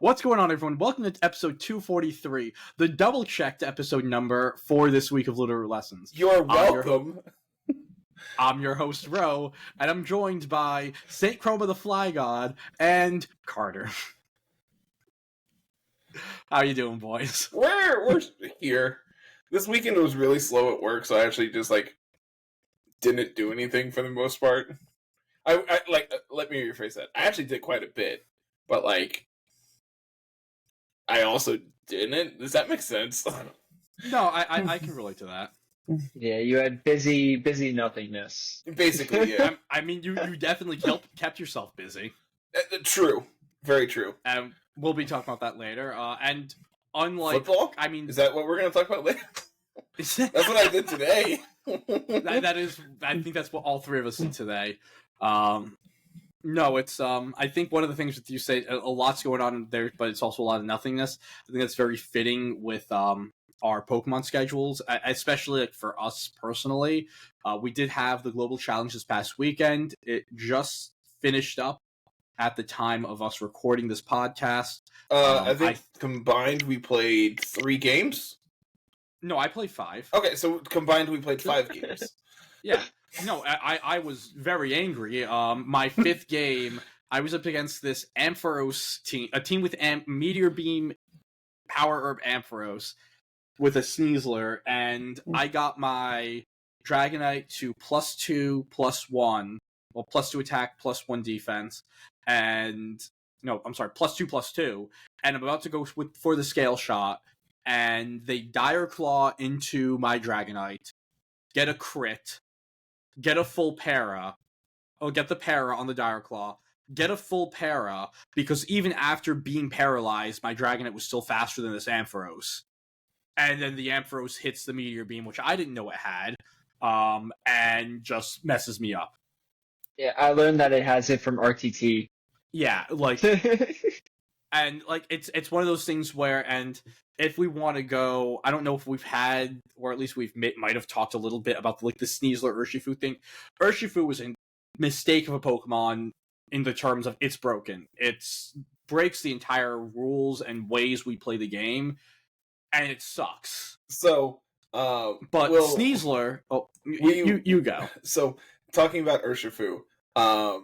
What's going on, everyone? Welcome to episode 243, the double-checked episode number for this week of Littleroot Lessons. You're welcome. I'm your host, Ro, and I'm joined by St. Chroma the Fly God and Carter. How you doing, boys? We're here. This weekend was really slow at work, so I actually just, didn't do anything for the most part. Let me rephrase that. I actually did quite a bit, but, I also didn't. Does that make sense? No, I can relate to that. Yeah, you had busy nothingness. Basically, yeah. I mean, you definitely kept yourself busy. True. Very true. And we'll be talking about that later. And unlike... Football? I mean... Is that what we're going to talk about later? That's what I did today. that is... I think that's what all three of us did today. No, it's, I think one of the things that you say, a lot's going on there, but it's also a lot of nothingness. I think that's very fitting with, our Pokemon schedules, especially for us personally. We did have the Global Challenge this past weekend. It just finished up at the time of us recording this podcast. I think combined we played 3 games? No, I played 5. Okay, so combined we played 5 games. Yeah. No, I was very angry. My 5th game, I was up against this Ampharos team, a team with Meteor Beam, Power Herb Ampharos, with a Sneasler, and I got my Dragonite to +2, +1, well, +2 attack, +1 defense, and, no, I'm sorry, +2, and I'm about to go for the Scale Shot, and they Dire Claw into my Dragonite, get a crit, get a full para, get the para on the Dire Claw, get a full para, because even after being paralyzed, my Dragonite was still faster than this Ampharos. And then the Ampharos hits the Meteor Beam, which I didn't know it had, and just messes me up. Yeah, I learned that it has it from RTT. Yeah, and, it's one of those things where, and if we want to go, I don't know if we've had, or at least we've might have talked a little bit about, the Sneasler Urshifu thing. Urshifu was a mistake of a Pokemon in the terms of it's broken. It breaks the entire rules and ways we play the game, and it sucks. So, Sneasler... Oh, you go. So, talking about Urshifu, I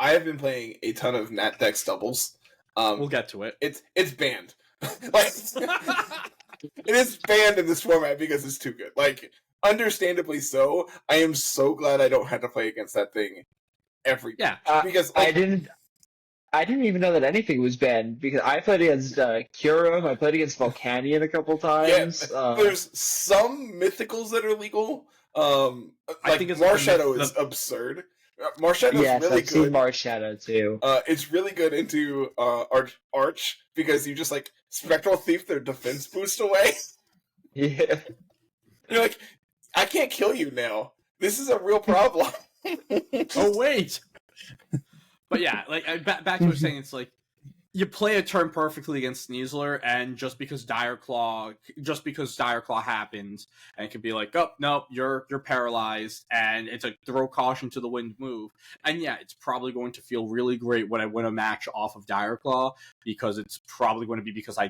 have been playing a ton of Nat Dex Doubles. We'll get to it. It's banned. It is banned in this format because it's too good. Understandably so. I am so glad I don't have to play against that thing every game. Because I didn't even know that anything was banned, because I played against Kyurem, I played against Volcanion a couple times. Yeah, there's some mythicals that are legal. I think Marshadow is absurd. Marshadow is really good. I've seen Marshadow too. It's really good into Arch, because you just Spectral Thief their defense boost away. Yeah. You're like, I can't kill you now. This is a real problem. Oh, wait! But yeah, back to what I was saying, it's you play a turn perfectly against Sneasler, and just because Dire Claw happens, and it can be oh, no, you're paralyzed, and it's a throw caution to the wind move. And yeah, it's probably going to feel really great when I win a match off of Dire Claw, because it's probably going to be because I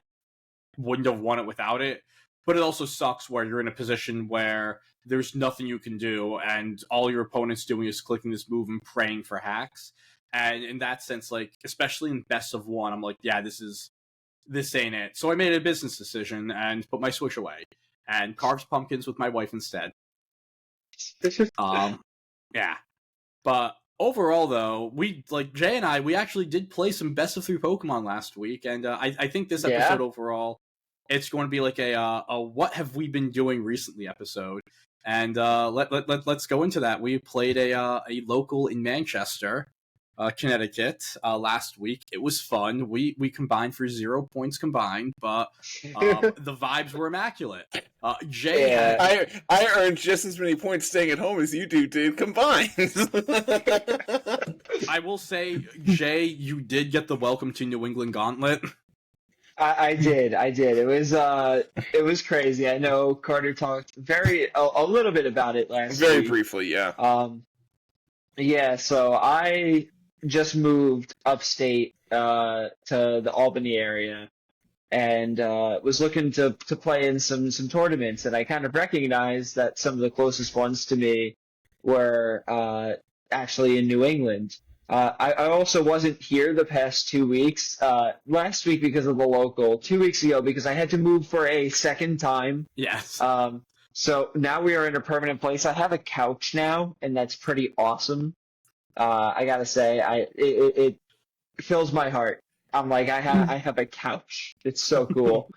wouldn't have won it without it. But it also sucks where you're in a position where there's nothing you can do, and all your opponent's doing is clicking this move and praying for hacks. And in that sense, especially in best of one, I'm yeah, this ain't it. So I made a business decision and put my Switch away and carved pumpkins with my wife instead. Yeah. But overall, though, we, Jay and I, we actually did play some best of 3 Pokemon last week, and I think this episode overall, it's going to be a what have we been doing recently episode. And let's go into that. We played a local in Manchester, Connecticut, last week. It was fun. We combined for 0 points combined, but the vibes were immaculate. Jay, I earned just as many points staying at home as you did combined. I will say, Jay, you did get the Welcome to New England Gauntlet. I did. It was crazy. I know Carter talked a little bit about it last week. Very briefly, yeah. Yeah, so I just moved upstate to the Albany area, and was looking to play in some tournaments, and I kind of recognized that some of the closest ones to me were actually in New England. I also wasn't here the past 2 weeks. Last week because of the local, 2 weeks ago because I had to move for a second time. Yes. So now we are in a permanent place. I have a couch now, and that's pretty awesome. I gotta say, it fills my heart. I'm like, I have a couch. It's so cool.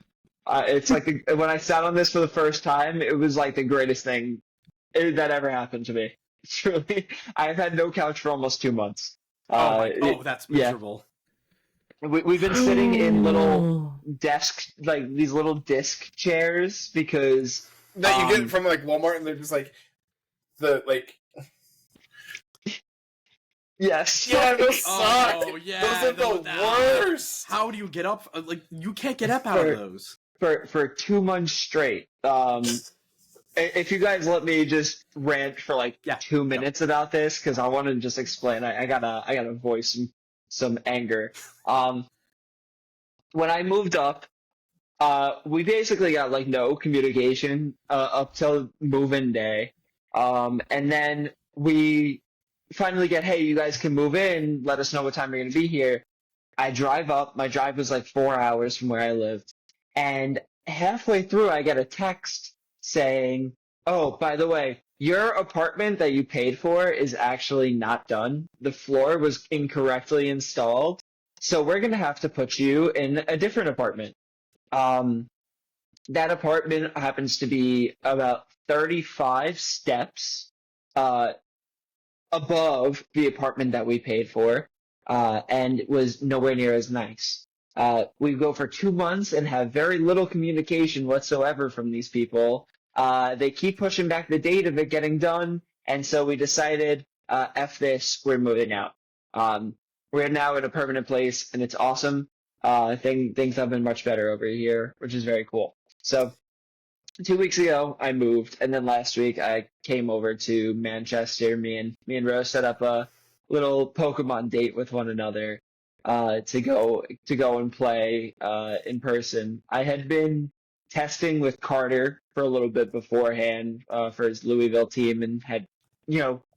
It's like when I sat on this for the first time, it was like the greatest thing that ever happened to me. It's really, I've had no couch for almost 2 months. That's miserable. Yeah. We've been sitting in little these little disc chairs because that you get from like Walmart, and they're just like Yes. Yeah, those suck. Oh, yeah. Those are the worst. How do you get up? Like, you can't get up out of those. For 2 months straight. If you guys let me just rant for like 2 minutes about this, because I want to just explain. I gotta voice some anger. When I moved up, we basically got like no communication up till move-in day, and then we finally get, hey, you guys can move in. Let us know what time you're gonna be here. I drive up. My drive was like 4 hours from where I lived, and halfway through, I get a text saying, "Oh, by the way, your apartment that you paid for is actually not done. The floor was incorrectly installed, so we're gonna have to put you in a different apartment." That apartment happens to be about 35 steps above the apartment that we paid for, and it was nowhere near as nice. We go for 2 months and have very little communication whatsoever from these people. They keep pushing back the date of it getting done, and so we decided, F this, we're moving out. We're now in a permanent place, and it's awesome. Things have been much better over here, which is very cool. So 2 weeks ago, I moved, and then last week I came over to Manchester. Me and Rose set up a little Pokemon date with one another to go and play in person. I had been testing with Carter for a little bit beforehand for his Louisville team, and had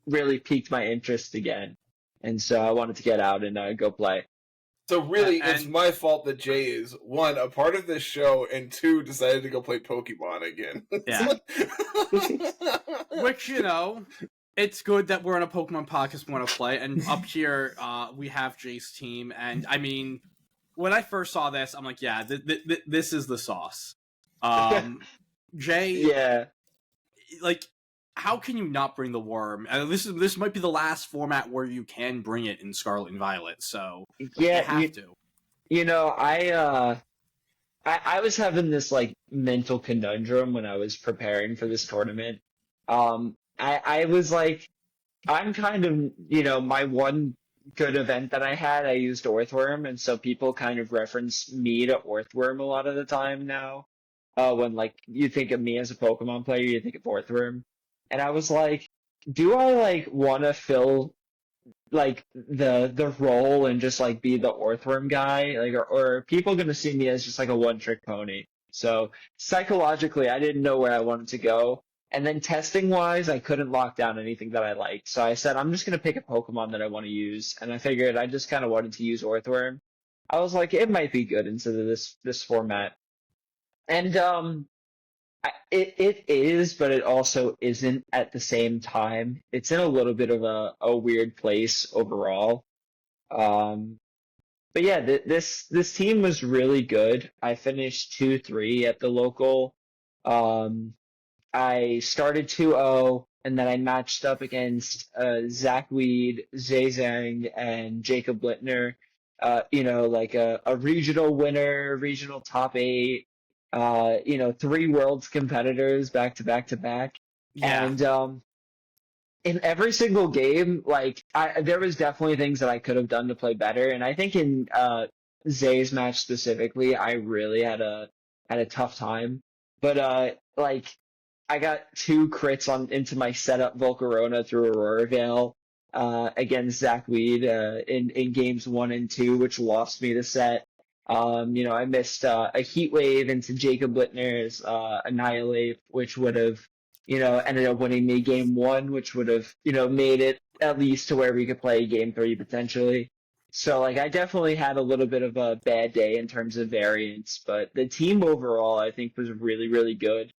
really piqued my interest again, and so I wanted to get out and go play. So really, it's my fault that Jay is, 1, a part of this show, and 2, decided to go play Pokemon again. Yeah. Which, it's good that we're on a Pokemon podcast we want to play, and up here, we have Jay's team, and I mean, when I first saw this, I'm like, yeah, this is the sauce. Jay, yeah, like, how can you not bring the worm? This might be the last format where you can bring it in Scarlet and Violet, so yeah, you have to. I was having this like mental conundrum when I was preparing for this tournament. I was like, I'm kind of, my one good event that I had, I used Orthworm, and so people kind of reference me to Orthworm a lot of the time now. When like you think of me as a Pokemon player, you think of Orthworm. And I was like, do I like want to fill like the role and just like be the Orthworm guy, like, or are people gonna see me as just like a one-trick pony? So psychologically, I didn't know where I wanted to go, and then testing wise, I couldn't lock down anything that I liked. So I said, I'm just gonna pick a Pokemon that I want to use, and I figured I just kind of wanted to use Orthworm. I was like, it might be good instead of this format, and it is, but it also isn't at the same time. It's in a little bit of a weird place overall. But yeah, this team was really good. I finished 2-3 at the local. I started 2-0, and then I matched up against Zach Weed, Zay Zhang, and Jacob Littner. Like a regional winner, regional top 8. 3 Worlds competitors back to back to back. Yeah. And in every single game, like there was definitely things that I could have done to play better. And I think in Zay's match specifically, I really had a tough time. But like I got 2 crits into my setup Volcarona through Aurora Veil. against Zach Weed in games 1 and 2, which lost me the set. I missed a heat wave into Jacob Littner's Annihilate, which would have, ended up winning me game 1, which would have, made it at least to where we could play game 3 potentially. So, like, I definitely had a little bit of a bad day in terms of variance, but the team overall, I think, was really, really good.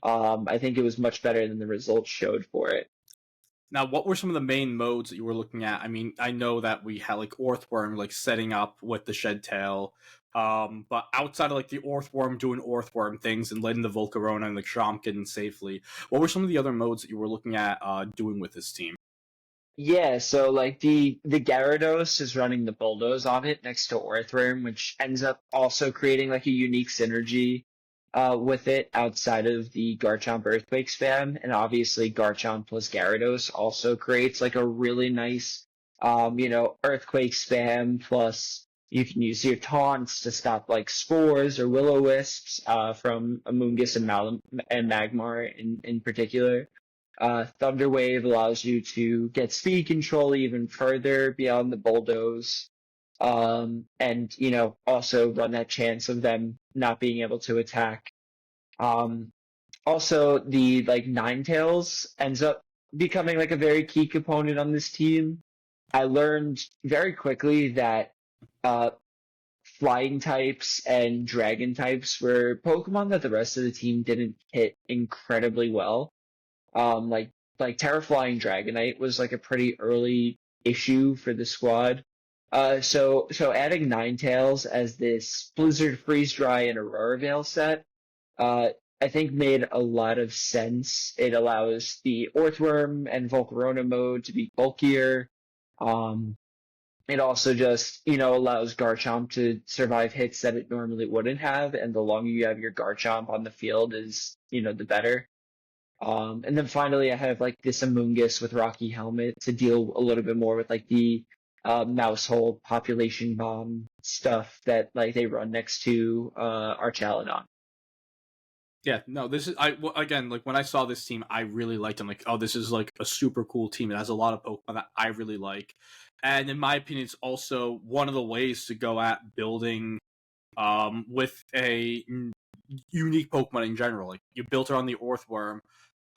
I think it was much better than the results showed for it. Now, what were some of the main modes that you were looking at? I mean, I know that we had like Orthworm, like setting up with the Shed Tail, but outside of like the Orthworm doing Orthworm things and letting the Volcarona and the Chomp get in safely, what were some of the other modes that you were looking at doing with this team? Yeah, so like the Gyarados is running the Bulldoze on it next to Orthworm, which ends up also creating like a unique synergy with it outside of the Garchomp Earthquake spam. And obviously Garchomp plus Gyarados also creates like a really nice Earthquake spam, plus you can use your taunts to stop like Spores or Will-O-Wisps from Amoonguss and Magmar in particular. Thunder Wave allows you to get speed control even further beyond the Bulldoze. And, also run that chance of them not being able to attack. Also, the, like, Ninetales ends up becoming, like, a very key component on this team. I learned very quickly that, flying types and dragon types were Pokemon that the rest of the team didn't hit incredibly well. Like Terraflying Dragonite was like a pretty early issue for the squad. So adding Ninetales as this Blizzard Freeze Dry and Aurora Veil set, I think made a lot of sense. It allows the Orthworm and Volcarona mode to be bulkier. It also just, allows Garchomp to survive hits that it normally wouldn't have, and the longer you have your Garchomp on the field is, the better. And then finally, I have like this Amoonguss with Rocky Helmet to deal a little bit more with like the maushold population bomb stuff that like they run next to Archaludon. Yeah, no, this is again, like when I saw this team, I really liked them. Like, oh, this is like a super cool team. It has a lot of Pokemon that I really like, and in my opinion, it's also one of the ways to go at building with a unique Pokemon in general. Like you built it on the Orthworm,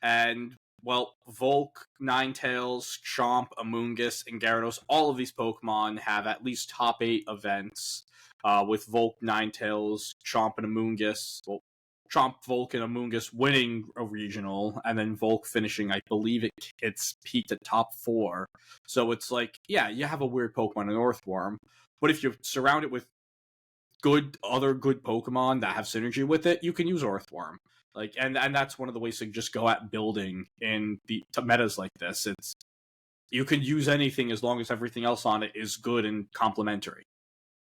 and well, Volk, Ninetales, Chomp, Amoonguss, and Gyarados, all of these Pokemon have at least top 8 events. With Volk, Ninetales, Chomp, and Amoonguss. Well, Chomp, Volk, and Amoonguss winning a regional, and then Volk finishing, I believe it's peaked at top 4. So it's like, yeah, you have a weird Pokemon in Earthworm, but if you surround it with other good Pokemon that have synergy with it, you can use Earthworm. Like, and that's one of the ways to just go at building in the metas like this. It's you can use anything as long as everything else on it is good and complementary.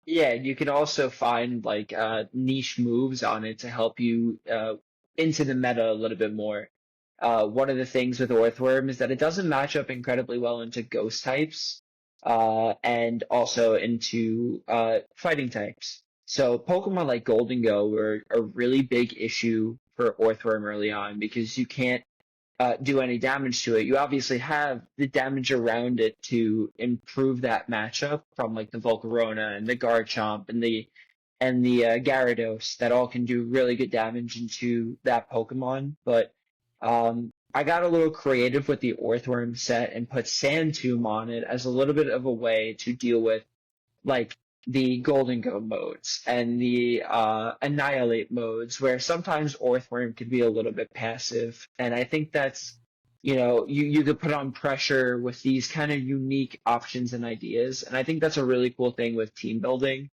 Yeah, you can also find like niche moves on it to help you into the meta a little bit more. One of the things with Orthworm is that it doesn't match up incredibly well into ghost types and also into fighting types. So Pokemon like Golden Go were a really big issue for Orthworm early on because you can't do any damage to it. You obviously have the damage around it to improve that matchup from like the Volcarona and the Garchomp and the Gyarados that all can do really good damage into that Pokemon. But I got a little creative with the Orthworm set and put Sand Tomb on it as a little bit of a way to deal with like the Golden Go modes and the Annihilate modes, where sometimes Orthworm can be a little bit passive. And I think that's, you could put on pressure with these kind of unique options and ideas. And I think that's a really cool thing with team building.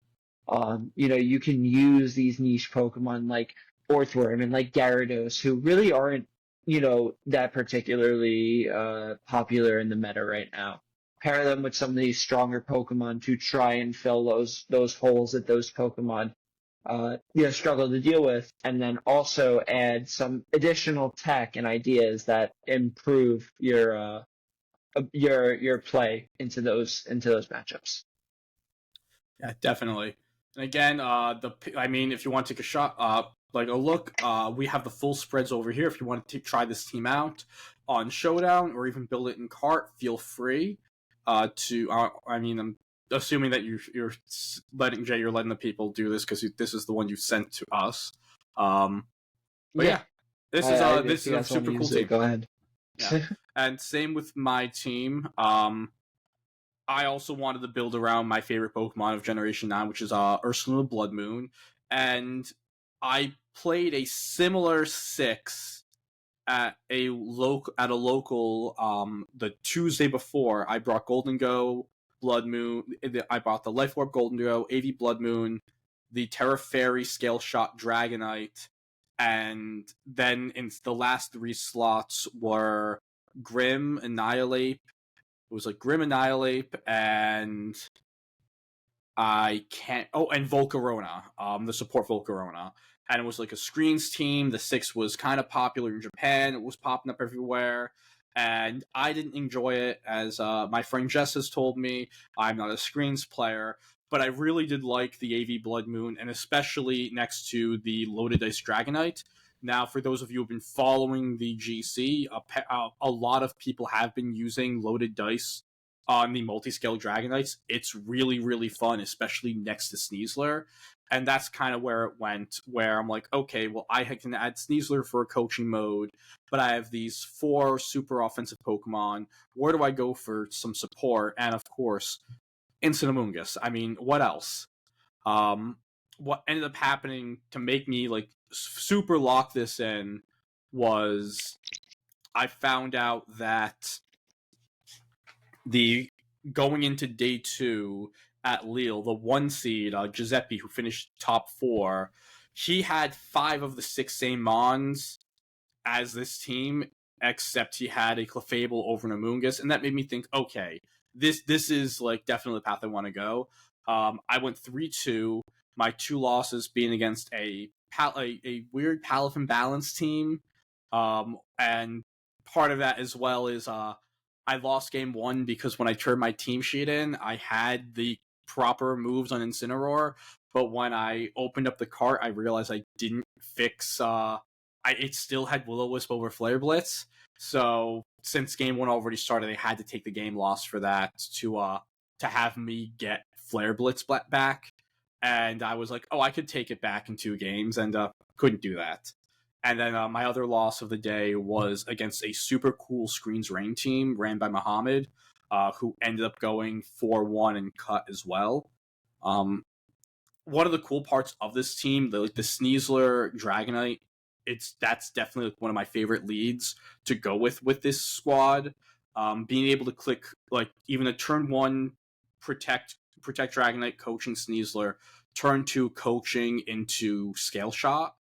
You can use these niche Pokemon like Orthworm and like Gyarados, who really aren't, that particularly popular in the meta right now. Pair them with some of these stronger Pokemon to try and fill those holes that those Pokemon struggle to deal with, and then also add some additional tech and ideas that improve your play into those matchups. Yeah, definitely. And again, if you want to take a shot, a look, we have the full spreads over here. If you want to try this team out on Showdown or even build it in cart, feel free to. I mean, I'm assuming that you're letting Jay, you're letting the people do this because this is the one you sent to us. But yeah, this is a super cool team. Go ahead. Yeah, and same with my team. I also wanted to build around my favorite Pokemon of Generation 9, which is Ursaluna Blood Moon. And I played a similar 6 at a local the Tuesday before. I brought Golden Go, Blood Moon. I bought the Life Orb Golden Go, AV Blood Moon, the Terra Fairy Scale Shot Dragonite, and then in the last 3 slots were Grim, Annihilate. It was like Grim Annihilate and and Volcarona, the support Volcarona. And it was like a screens team. The 6 was kind of popular in Japan. It was popping up everywhere. And I didn't enjoy it, as my friend Jess has told me. I'm not a screens player. But I really did like the AV Blood Moon, and especially next to the Loaded Dice Dragonite. Now, for those of you who have been following the GC, a lot of people have been using Loaded Dice on the multi-scale Dragonites. It's really, really fun, especially next to Sneasler. And that's kind of where it went, where I'm like, okay, well, I can add Sneasler for a coaching mode, but I have these 4 super offensive Pokemon. Where do I go for some support? And, of course, Incineroar. I mean, what else? What ended up happening to make me like super lock this in was I found out that the going into day 2 at Lille, the 1 seed Giuseppe, who finished top 4, he had 5 of the 6 same Mons as this team, except he had a Clefable over an Amoonguss, and that made me think, okay, this is like definitely the path I want to go. I went 3-2. My 2 losses being against a weird Palafin balance team, and part of that as well is I lost game 1 because when I turned my team sheet in, I had the proper moves on Incineroar, but when I opened up the cart, I realized I didn't fix. It still had Will-O-Wisp over Flare Blitz, so since game 1 already started, I had to take the game loss for that to have me get Flare Blitz back. And I was like, oh, I could take it back in 2 games, and couldn't do that. And then my other loss of the day was against a super cool Screens Rain team ran by Muhammad, who ended up going 4-1 and cut as well. One of the cool parts of this team, the Sneasler Dragonite, that's definitely one of my favorite leads to go with this squad. Being able to click like even a turn 1 protect Dragonite coaching Sneasler, turn 2 coaching into Scale Shot,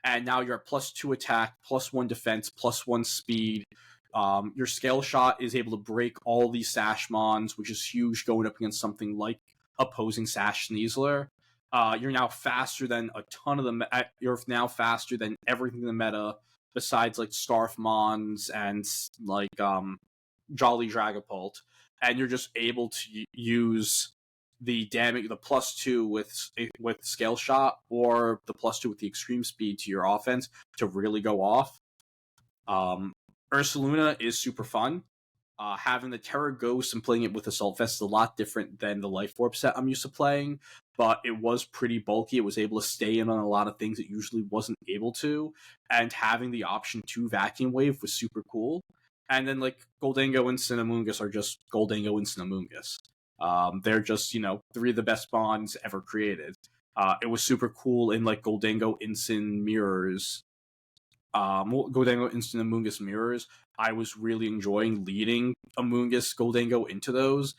and now you're at +2 attack, +1 defense, +1 speed. Your Scale Shot is able to break all these Sash Mons, which is huge going up against something like opposing Sash Sneasler. You're now faster than a ton of them. You're now faster than everything in the meta besides like Scarf Mons and like Jolly Dragapult, and you're just able to use the damage, the +2 with Scale Shot, or the +2 with the extreme speed to your offense to really go off. Ursaluna is super fun. Having the Terra Ghost and playing it with Assault Vest is a lot different than the Life Orb set I'm used to playing, but it was pretty bulky. It was able to stay in on a lot of things it usually wasn't able to, and having the option to Vacuum Wave was super cool. And then like Goldango and Cinnamomgus are just Goldango and Cinnamomgus. They're just, 3 of the best bonds ever created. It was super cool in like Goldango Instant Mirrors. Goldango Instant Amoonguss Mirrors. I was really enjoying leading Amoonguss Goldango into those.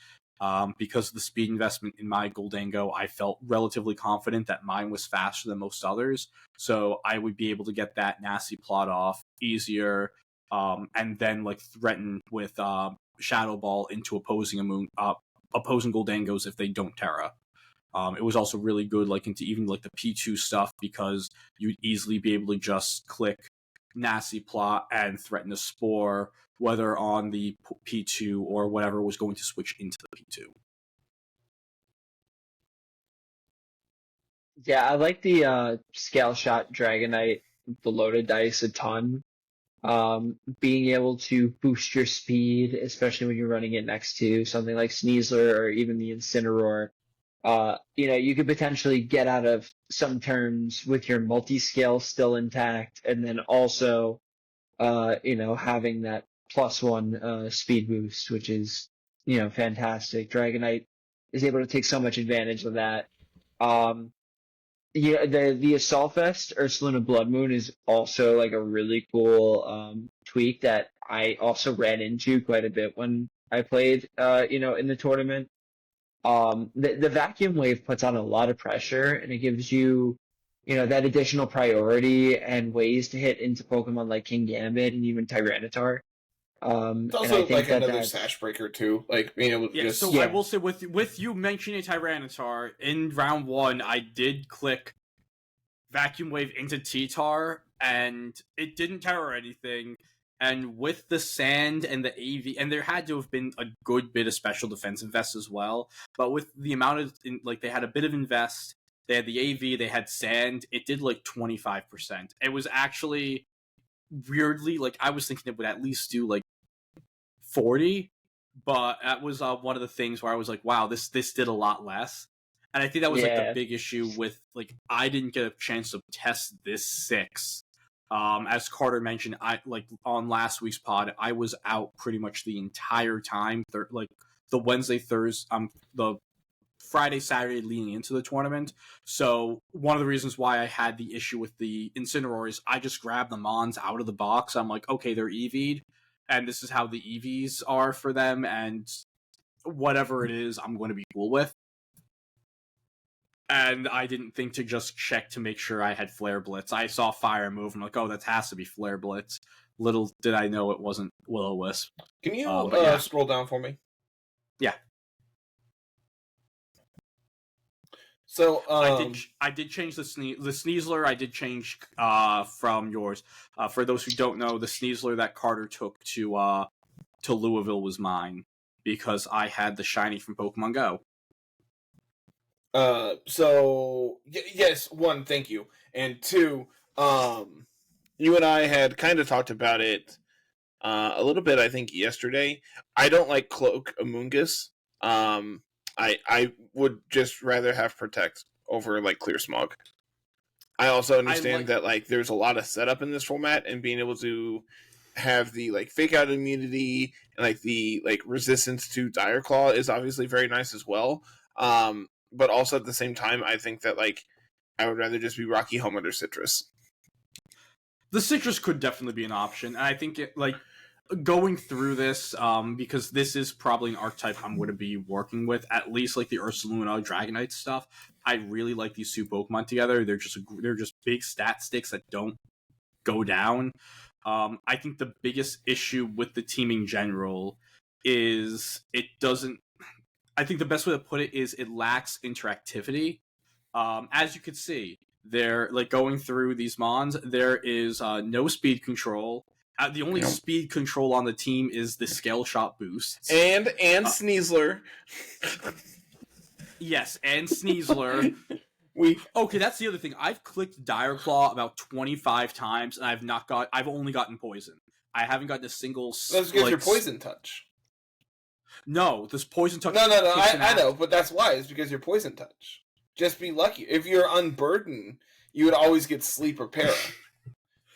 Because of the speed investment in my Goldango, I felt relatively confident that mine was faster than most others. So I would be able to get that nasty plot off easier, and then like threaten with Shadow Ball into opposing Goldangos if they don't Terra. It was also really good like into even like the P2 stuff, because you'd easily be able to just click Nasty Plot and threaten a Spore, whether on the P2 or whatever was going to switch into the P2. Yeah, I like the scale shot Dragonite, the loaded dice a ton. Being able to boost your speed, especially when you're running it next to something like Sneasler or even the Incineroar. You could potentially get out of some turns with your multi-scale still intact, and then also, having that +1 speed boost, which is, fantastic. Dragonite is able to take so much advantage of that. Um, yeah, the Assault Vest Ursaluna Blood Moon is also like a really cool tweak that I also ran into quite a bit when I played in the tournament. The vacuum wave puts on a lot of pressure and it gives you that additional priority and ways to hit into Pokemon like King Gambit and even Tyranitar. It's And I also think like that another that's sash breaker too, like being able to Yeah, just. so I yeah. will say with you mentioning Tyranitar in round one, I did click Vacuum Wave into T-Tar, and it didn't tower anything. And with the sand and the AV, and there had to have been a good bit of special defense invest as well. But with the amount of they had a bit of invest, they had the AV, they had sand. It did like 25%. It was actually weirdly like I was thinking it would at least do like 40, but that was one of the things where I was like, wow, this did a lot less. And I think that was like the Yeah. big issue with like I didn't get a chance to test this 6. As Carter mentioned, I like on last week's pod, I was out pretty much the entire time. Like the Wednesday, Thursday, the Friday, Saturday leading into the tournament. So one of the reasons why I had the issue with the Incineroar is I just grabbed the Mons out of the box. I'm like, okay, they're EV'd, and this is how the EVs are for them, and whatever it is, I'm going to be cool with. And I didn't think to just check to make sure I had Flare Blitz. I saw Fire move. I'm like, oh, that has to be Flare Blitz. Little did I know it wasn't Will-O-Wisp. Can you yeah. scroll down for me? Yeah. So I did change the Sneasler. I did change from yours. For those who don't know, the Sneasler that Carter took to Louisville was mine because I had the shiny from Pokemon Go. Yes, one, thank you, and two, you and I had kind of talked about it a little bit. I think yesterday. I don't like Cloak Amoonguss. I would just rather have Protect over like Clear Smog. I also understand that like there's a lot of setup in this format, and being able to have the like fake out immunity and like the like resistance to Dire Claw is obviously very nice as well. But also at the same time, I think that like I would rather just be Rocky Helmet or Citrus. The Citrus could definitely be an option, and I think it like going through this, because this is probably an archetype I'm going to be working with, at least like the Ursaluna Dragonite stuff. I really like these two Pokemon together. They're just big stat sticks that don't go down. I think the biggest issue with the team in general is it doesn't. I think the best way to put it is it lacks interactivity. As you could see, they're like going through these mons. There is no speed control. The only speed control on the team is the scale shot boosts. And Sneasler. Yes, and Sneasler. Okay, that's the other thing. I've clicked Dire Claw about 25 times, and I've only gotten poison. I haven't gotten a single. That's because you're Poison Touch. No, this Poison Touch. No. I know, but that's why. It's because you're Poison Touch. Just be lucky. If you're Unburden, you would always get Sleep or Para.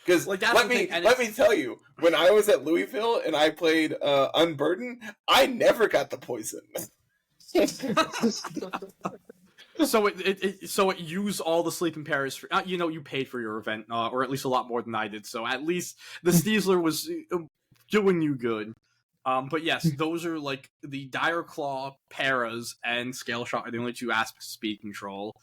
Because like, let me tell you, when I was at Louisville and I played Unburden, I never got the poison. So it used all the sleeping paras. You paid for your event, or at least a lot more than I did. So at least the Sneasler was doing you good. But yes, those are like the Dire Claw, Paras, and Scale Shot are the only two aspects of speed control.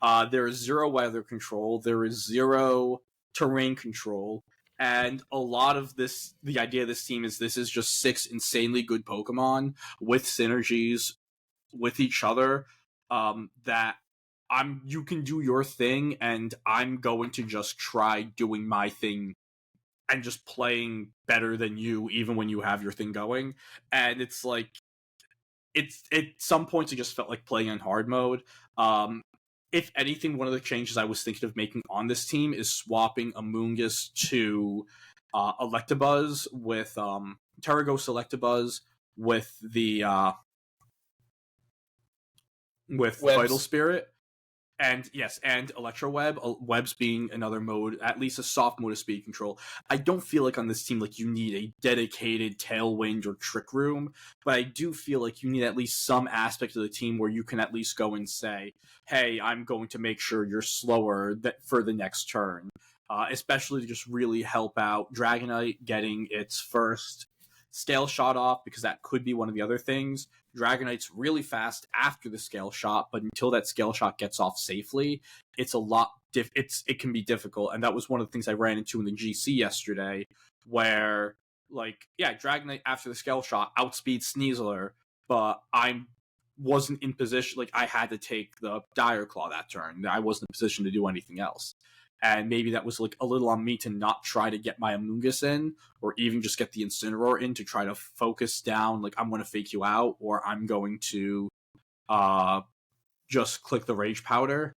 There is 0 weather control. There is 0 terrain control. And a lot of this, the idea of this team is this is just 6 insanely good Pokemon with synergies with each other. That you can do your thing, and I'm going to just try doing my thing and just playing better than you, even when you have your thing going. And it's like, at some points it just felt like playing on hard mode. if anything, one of the changes I was thinking of making on this team is swapping Amoonguss to Electabuzz with Terraghost Electabuzz with the with Webs. Vital Spirit. And yes, and Electro Web, Webs being another mode, at least a soft mode of speed control. I don't feel like on this team like you need a dedicated Tailwind or Trick Room, but I do feel like you need at least some aspect of the team where you can at least go and say, hey, I'm going to make sure you're slower for the next turn. Especially to just really help out Dragonite getting its first Scale Shot off, because that could be one of the other things. Dragonite's really fast after the Scale Shot, but until that Scale Shot gets off safely, it's a lot. It can be difficult, and that was one of the things I ran into in the GC yesterday, where Dragonite after the Scale Shot outspeeds Sneasler, but I wasn't in position. Like, I had to take the Dire Claw that turn. I wasn't in position to do anything else. And maybe that was like a little on me to not try to get my Amoonguss in, or even just get the Incineroar in to try to focus down, like, I'm going to fake you out, or I'm going to just click the Rage Powder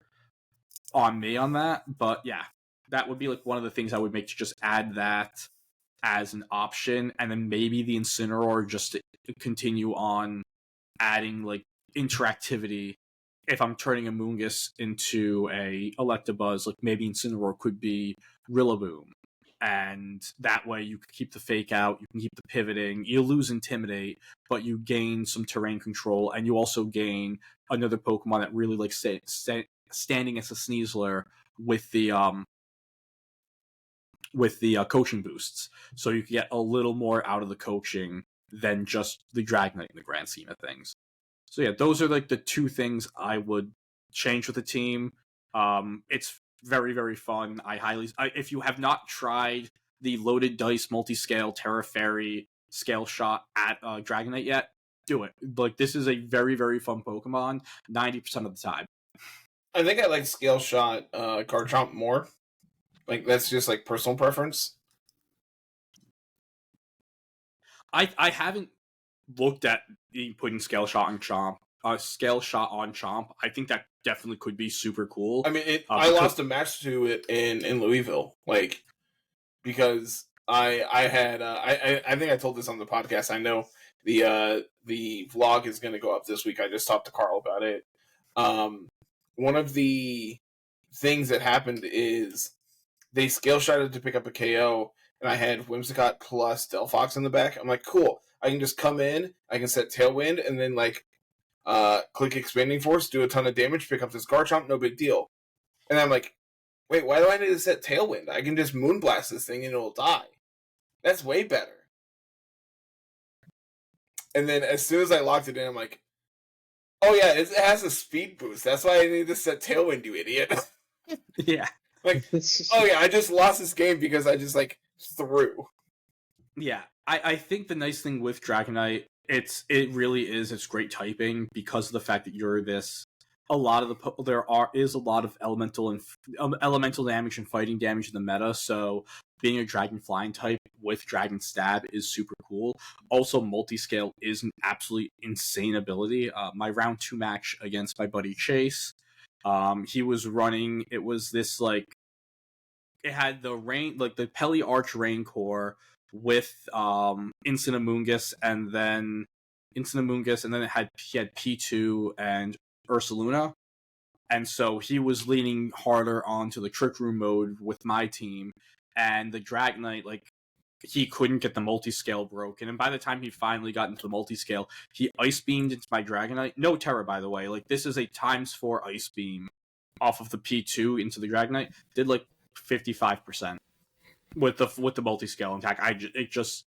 on me on that. But yeah, that would be like one of the things I would make, to just add that as an option, and then maybe the Incineroar just to continue on adding like interactivity. If I'm turning Amoonguss into a Electabuzz, like maybe Incineroar could be Rillaboom. And that way you can keep the fake out, you can keep the pivoting, you lose Intimidate, but you gain some terrain control, and you also gain another Pokemon that really likes standing as a Sneasler with the coaching boosts. So you can get a little more out of the coaching than just the Dragonite in the grand scheme of things. So yeah, those are like the two things I would change with the team. It's very, very fun. If you have not tried the Loaded Dice Multiscale Terra Fairy Scale Shot at Dragonite yet, do it. Like, this is a very, very fun Pokemon 90% of the time. I think I like Scale Shot Garchomp more. Like, that's just like personal preference. I haven't looked at putting Scale Shot on Chomp. Scale Shot on Chomp. I think that definitely could be super cool. I mean, I lost a match to it in Louisville, like, because I had I think I told this on the podcast. I know the vlog is going to go up this week. I just talked to Carl about it. One of the things that happened is they Scale Shotted to pick up a KO, and I had Whimsicott plus Delphox in the back. I'm like, cool. I can just come in, I can set Tailwind, and then like click Expanding Force, do a ton of damage, pick up this Garchomp, no big deal. And I'm like, wait, why do I need to set Tailwind? I can just Moonblast this thing and it'll die. That's way better. And then as soon as I locked it in, I'm like, oh yeah, it has a speed boost. That's why I need to set Tailwind, you idiot. Yeah. Like, oh yeah, I just lost this game because I just like threw. Yeah, I think the nice thing with Dragonite, it really is its great typing, because of the fact that you're this. There is a lot of elemental damage and fighting damage in the meta. So being a Dragon Flying type with Dragon Stab is super cool. Also, Multiscale is an absolutely insane ability. My round 2 match against my buddy Chase, he was running. It was this like. It had the Peli Arch Raincore with Incineroar, and then he had P2 and Ursaluna. And so he was leaning harder onto the Trick Room mode with my team, and the Dragonite, like, he couldn't get the multiscale broken, and by the time he finally got into the multiscale, he Ice Beamed into my Dragonite. No Terra, by the way. Like, this is a ×4 Ice Beam off of the P2 into the Dragonite. Did like 55% with the multiscale attack. It just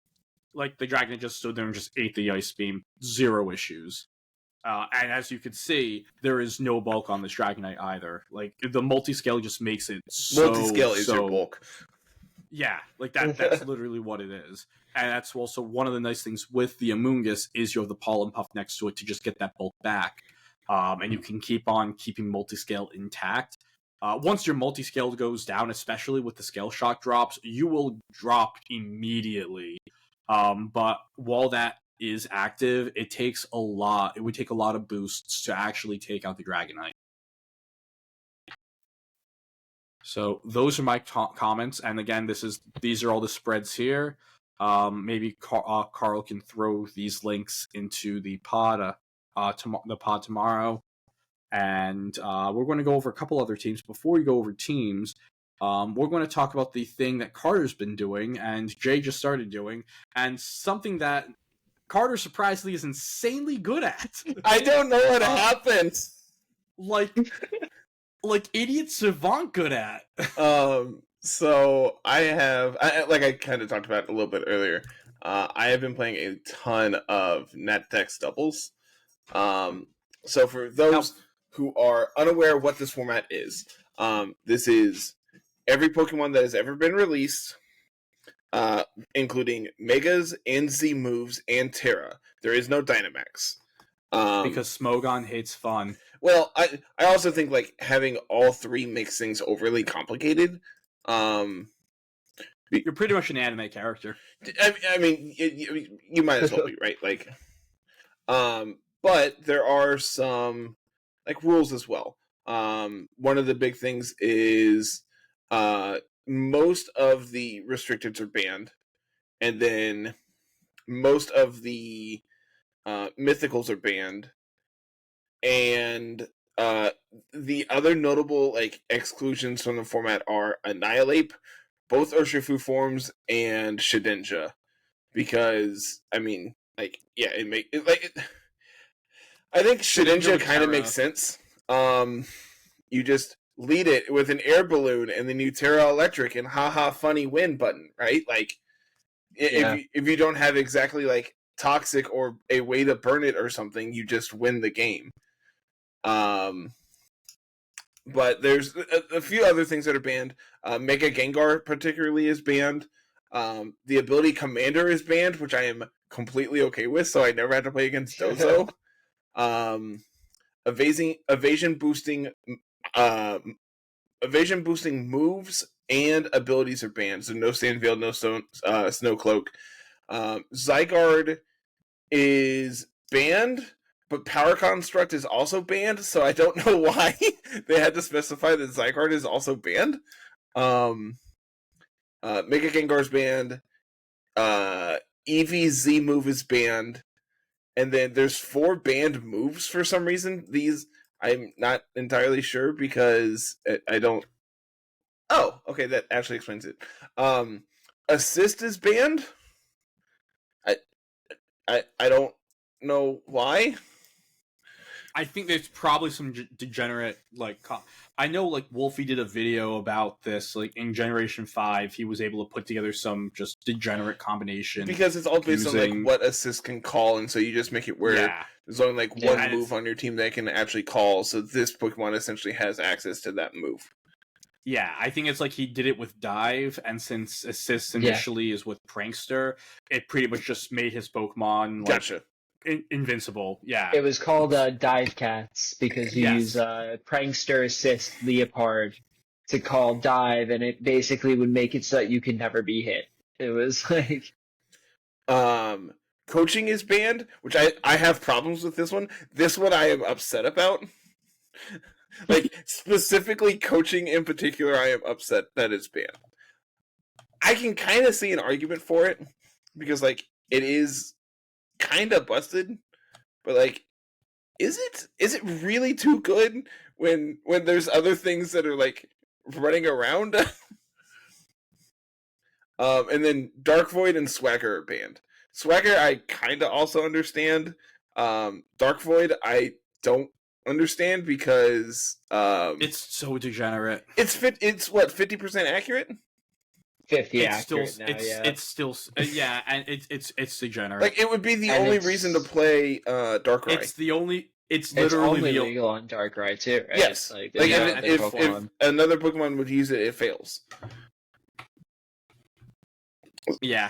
like the Dragonite just stood there and just ate the Ice Beam, 0 issues. And as you can see, there is no bulk on this Dragonite either. Like, the multiscale just makes it so... Multiscale is your bulk. Yeah, like that's literally what it is. And that's also one of the nice things with the Amoonguss is you have the Pollen Puff next to it to just get that bulk back. And you can keep on keeping multiscale intact. Once your multiscale goes down, especially with the Scale Shock drops, you will drop immediately. But while that is active, it would take a lot of boosts to actually take out the Dragonite. So those are my comments, and again, these are all the spreads here. Maybe Carl can throw these links into the pod, tomorrow, and we're going to go over a couple other teams. Before we go over teams, we're going to talk about the thing that Carter's been doing, and Jay just started doing, and something that Carter surprisingly is insanely good at. I don't know what happened. Like idiot savant good at. So I kind of talked about it a little bit earlier. I have been playing a ton of Nat Dex Doubles. So for those who are unaware of what this format is, this is every Pokemon that has ever been released, including Megas and Z moves and Terra. There is no Dynamax. Because Smogon hates fun. Well, I also think like having all three makes things overly complicated. You're pretty much an anime character. I mean, you might as well be, right? Like, but there are some like rules as well. One of the big things is most of the restricteds are banned, and then most of the mythicals are banned, and the other notable like exclusions from the format are Annihilate, both Urshifu forms, and Shedinja, because I mean, like, yeah, I think Shedinja kind of makes sense. You just lead it with an air balloon, and then you Terra Electric, and haha, funny win button, right? Like, if you don't have exactly like Toxic or a way to burn it or something, you just win the game. But there's a few other things that are banned. Mega Gengar particularly is banned. The ability Commander is banned, which I am completely okay with, so I never had to play against Dozo. Evasion boosting moves and abilities are banned. So no Sand Veil, no Snow Cloak. Zygarde is banned, but Power Construct is also banned, so I don't know why they had to specify that Zygarde is also banned. Mega Gengar is banned. Eevee's Z move is banned. And then there's 4 banned moves for some reason. These, I'm not entirely sure because I don't... Oh, okay, that actually explains it. Assist is banned. I don't know why. I think there's probably some degenerate, like, I know, like, Wolfie did a video about this, like, in Generation 5, he was able to put together some just degenerate combination. Because it's all based on, like, what assist can call, and so you just make it where there's only, like, one move on your team that can actually call, so this Pokemon essentially has access to that move. Yeah, I think it's like he did it with Dive, and since Assist initially is with Prankster, it pretty much just made his Pokemon, like, gotcha. Invincible. Yeah. It was called Dive Cats because you use Prankster, Assist, Leopard to call Dive, and it basically would make it so that you could never be hit. It was like... Coaching is banned, which I have problems with this one. This one I am upset about. Like, specifically coaching in particular, I am upset that it's banned. I can kind of see an argument for it, because, like, it is kind of busted, but, like, is it really too good when there's other things that are, like, running around? And then Dark Void and Swagger are banned. Swagger, I kind of also understand. Dark Void, I don't understand because it's so degenerate. It's what, 50% accurate? 50 it's accurate still, now, it's still and it's degenerate. Like, it would be the only reason to play Darkrai. It's literally only legal on Darkrai too, right? Yes. Like if another Pokemon would use it, it fails. Yeah.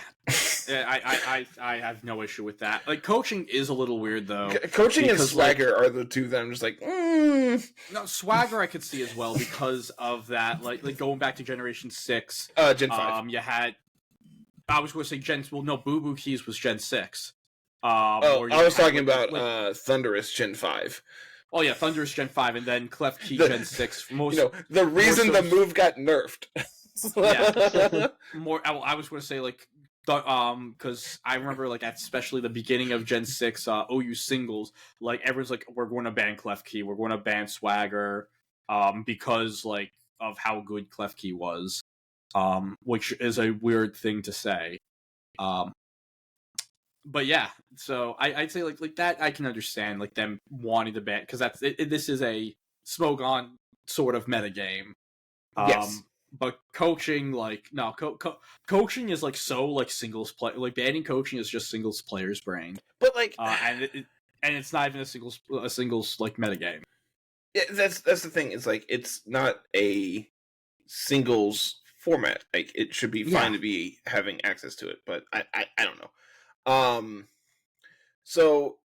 I have no issue with that. Like, coaching is a little weird though. Coaching and Swagger are the two that I'm just like, No, Swagger I could see as well because of that. Like going back to Generation 6. Gen 5. You had. I was going to say Boo Boo Keys was Gen 6. I was talking about Thundurus Gen 5. Oh yeah, Thunder is Gen 5, and then Klefki Gen 6. The reason so- the move got nerfed. Yeah. I was going to say, like, because I remember, like, at especially the beginning of Gen 6 OU singles, like, everyone's like, we're going to ban Klefki, we're going to ban Swagger, because, like, of how good Klefki was, which is a weird thing to say. But yeah, so I'd say like that I can understand, like, them wanting to ban, because this is a Smogon sort of metagame. Yes. But coaching, like, no, coaching is like so like singles play. Like, banning coaching is just singles players' brain. But like, and it's not even a singles like metagame. yeah, that's the thing. It's like it's not a singles format. Like it should be fine to be having access to it, but I don't know. So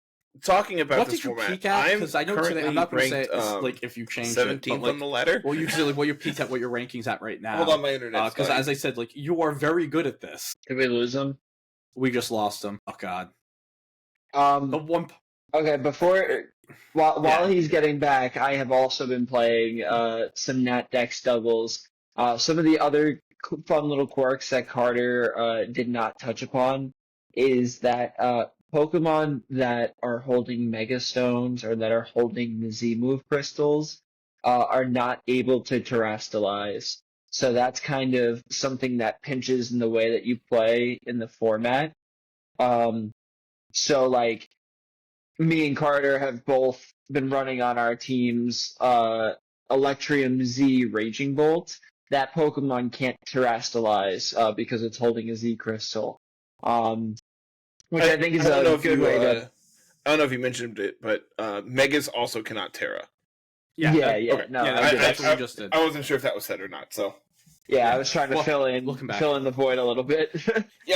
talking about What this did you format, peek at? I'm Because I know today, I'm not going to say it's, like, if you change 17th it, but, like, on the ladder. well, you can say, like, what you peeked at, what your rankings at right now. Hold on, my internet. Because as I said, like, you are very good at this. Did we lose him? We just lost him. Oh God. The one. Okay, while he's getting back, I have also been playing some Nat Dex Doubles. Some of the other fun little quirks that Carter did not touch upon is that Pokemon that are holding Mega Stones or that are holding the Z-Move crystals are not able to terrestrialize. So that's kind of something that pinches in the way that you play in the format. So, like, me and Carter have both been running on our team's Electrium Z Raging Bolt. That Pokemon can't terrestrialize because it's holding a Z crystal. Which I think is a good way to... I don't know if you mentioned it, but Megas also cannot Terra. Yeah. Okay. No, that's what we just did. I wasn't sure if that was said or not, so... Yeah, I was trying to fill in the void a little bit.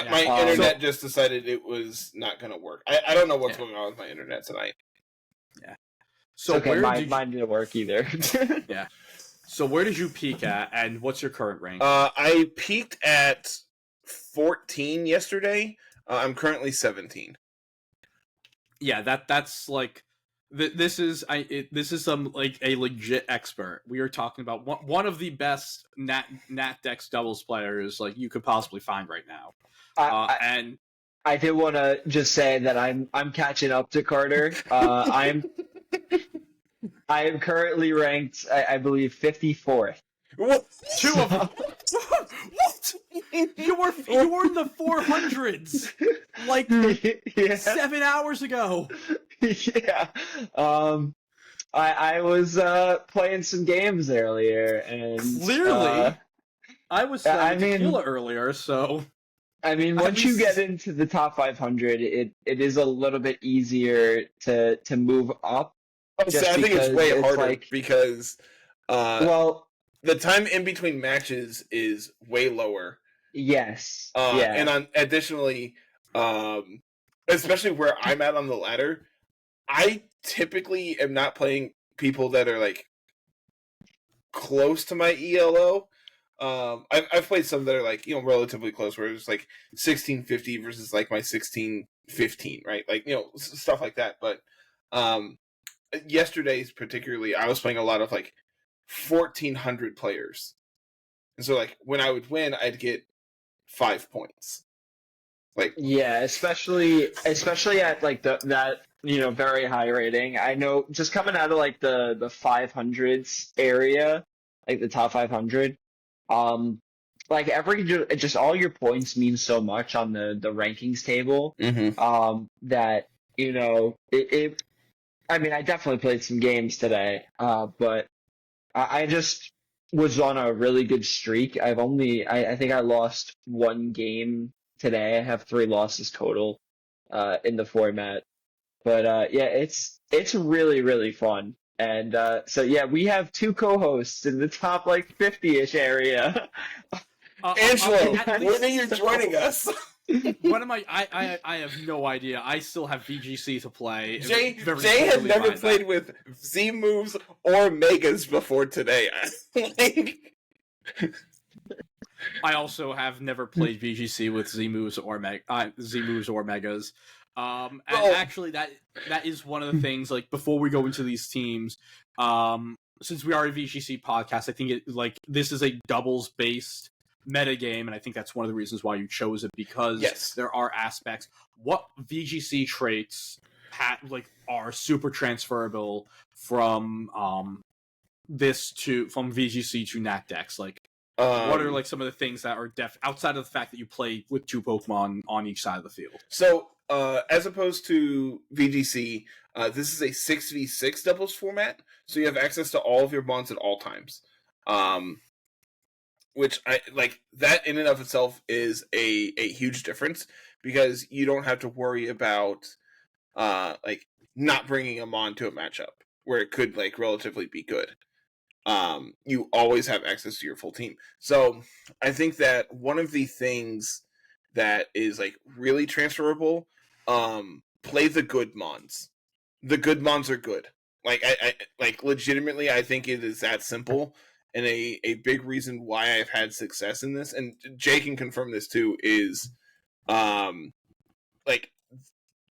My internet just decided it was not going to work. I don't know what's going on with my internet tonight. Yeah. So okay, mine didn't work either. Yeah. So where did you peak at, and what's your current rank? I peaked at 14 yesterday. I'm currently 17. Yeah, that's like, this is some, like, a legit expert. We are talking about one of the best Nat Dex Doubles players, like, you could possibly find right now. And I did want to just say that I'm catching up to Carter. I am currently ranked, I believe, 54th. What? Two of them. What? You were in the 400s like 7 hours ago. Yeah. I was playing some games earlier, and clearly I was playing tequila earlier, so I mean, once you get into the top 500, it is a little bit easier to move up. So I think it's way harder, like, because the time in between matches is way lower. Yes. And additionally, especially where I'm at on the ladder, I typically am not playing people that are, like, close to my ELO. I've played some that are, like, relatively close, where it's like 1650 versus, like, my 1615, right? Like, stuff like that. But yesterday's particularly, I was playing a lot of, like, 1400 players, and so, like, when I would win, I'd get 5 points. Like, yeah, especially at, like, that very high rating. I know, just coming out of, like, the 500s area, like the top 500, like, just all your points mean so much on the rankings table. That I mean, I definitely played some games today, but I just was on a really good streak. I think I lost one game today. I have 3 losses total in the format. But yeah, it's really, really fun. And so yeah, we have 2 co-hosts in the top, like, 50-ish area. Angelo, when are you joining us? What am I have no idea. I still have VGC to play. Jay had never played with Z moves or Megas before today. I also have never played VGC with Z moves or Megas. And Well- actually, that is one of the things. Like before we go into these teams, since we are a VGC podcast, I think this is a doubles based meta game, and I think that's one of the reasons why you chose it, because there are aspects. What VGC traits are super transferable from from VGC to Nat Dex? Like, what are some of the things that are outside of the fact that you play with two Pokemon on each side of the field? So, as opposed to VGC, this is a 6v6 doubles format, so you have access to all of your bonds at all times. Which I like. That in and of itself is a huge difference, because you don't have to worry about not bringing them on to a matchup where it could relatively be good. You always have access to your full team. So I think that one of the things that is really transferable, play the good mons. The good mons are good. I legitimately, I think it is that simple. And a big reason why I've had success in this, and Jay can confirm this too, is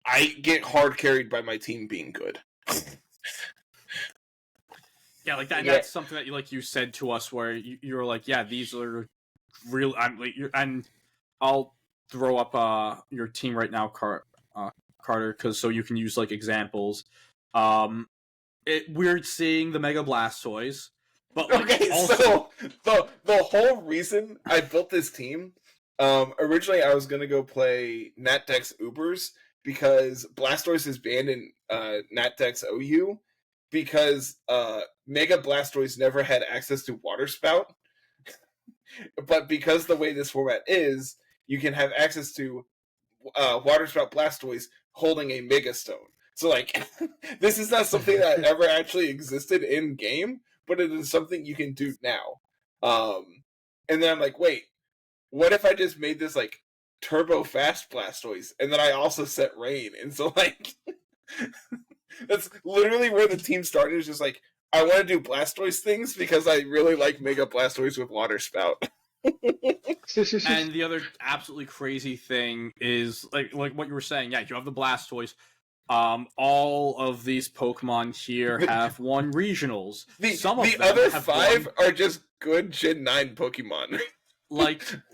I get hard carried by my team being good. Yeah, that's something that you said to us, where you were like, yeah, these are real. And I'll throw up your team right now, Carter, because so you can use examples. We're seeing the Mega Blastoise, but so the whole reason I built this team, originally I was gonna go play Nat Dex Ubers, because Blastoise is banned in Nat Dex OU, because Mega Blastoise never had access to Water Spout. But because the way this format is, you can have access to Water Spout Blastoise holding a Mega Stone. So this is not something that ever actually existed in game, but it is something you can do now. And then I'm like, wait, what if I just made this turbo fast Blastoise, and then I also set Rain? And so that's literally where the team started. Is just I want to do Blastoise things because I really like Mega Blastoise with Water Spout. And the other absolutely crazy thing is like what you were saying. Yeah, you have the Blastoise. All of these Pokemon here have won regionals. Some of the them other have 5 are just good Gen 9 Pokemon.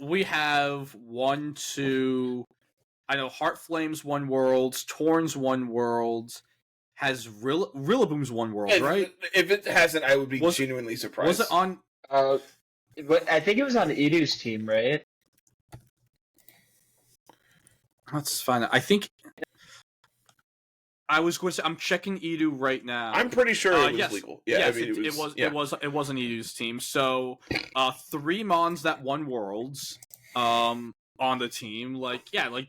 We have 1, 2. I know Heartflame's won Worlds, Torn's won Worlds, has Rillaboom's won Worlds, right? If it hasn't, I would be genuinely surprised. Was it on? I think it was on Edu's team, right? Let's find out. I think I was going to say, I'm checking Edu right now. I'm pretty sure it was legal. Yeah, yes, it was an Edu's team. So 3 Mons that won Worlds on the team.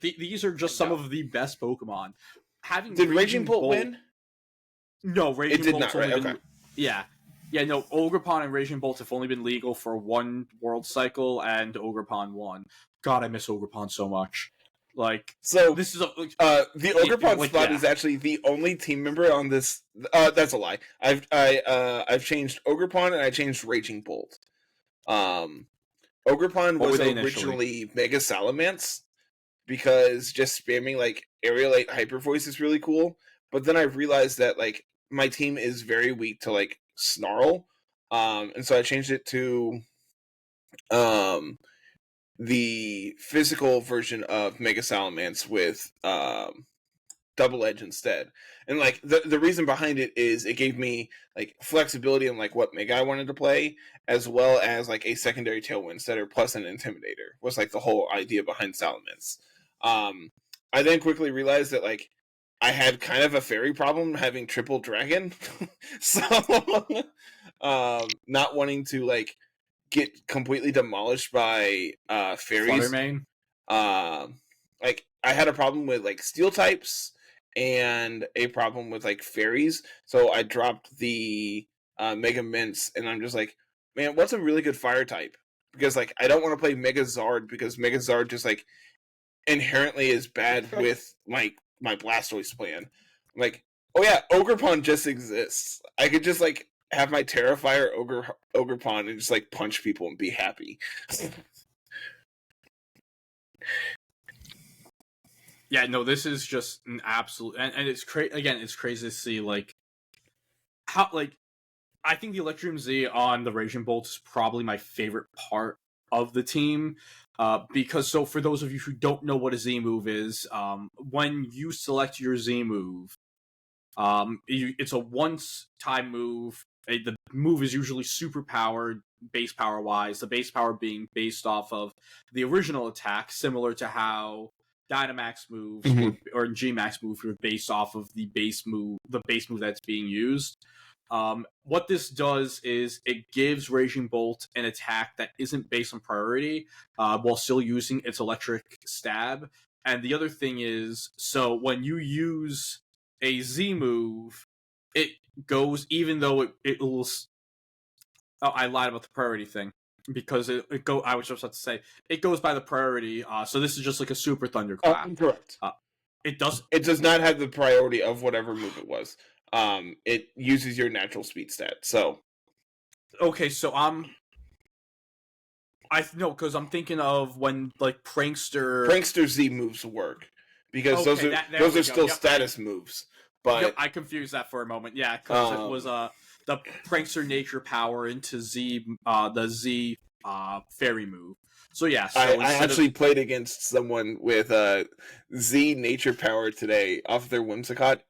These are just some of the best Pokemon. Did Raging Bolt win? No, Raging did Bolt's not, right? only been, okay. Yeah, no, Ogerpon and Raging Bolt have only been legal for 1 World Cycle, and Ogerpon won. God, I miss Ogerpon so much. So this is the Ogerpon spot is actually the only team member on this. That's a lie. I've changed Ogerpon and I changed Raging Bolt. Ogerpon was originally Mega Salamence, because just spamming Aerialite Hyper Voice is really cool. But then I realized that my team is very weak to Snarl, and so I changed it to the physical version of Mega Salamence with Double Edge instead. And the reason behind it is it gave me flexibility in what Mega I wanted to play, as well as a secondary Tailwind Setter plus an Intimidator was the whole idea behind Salamence. I then quickly realized that I had kind of a fairy problem having triple dragon. So not wanting to get completely demolished by fairies. Fluttermane. I had a problem with steel types and a problem with fairies, so I dropped the Mega Mints, and I'm just man, what's a really good fire type? Because I don't want to play Mega Zard, because Mega Zard just inherently is bad with my Blastoise plan. I'm oh yeah, Ogerpon just exists. I could just have my Terrifier Ogerpon and just punch people and be happy. Yeah, no, this is just an absolute, and it's again, it's crazy to see like how like I think the Electrium Z on the Raging Bolt is probably my favorite part of the team. Because so for those of you who don't know what a Z move is, when you select your Z move, it's a once-time move. The move is usually super powered, base power wise. The base power being based off of the original attack, similar to how Dynamax moves or Gmax moves were based off of the base move that's being used. What this does is it gives Raging Bolt an attack that isn't based on priority, while still using its electric stab. And the other thing is, so when you use a Z move, it goes, even though it will. Oh, I lied about the priority thing because I was just about to say it goes by the priority. So this is just like a super thunderclap. Correct. It does. It does not have the priority of whatever move it was. It uses your natural speed stat. So okay, so because I'm thinking of when like Prankster Z moves work because okay, those are still status moves. But I confused that for a moment. Yeah, because it was the Prankster nature power into Z, the Z fairy move. So yeah, so I actually played against someone with Z nature power today off their Whimsicott.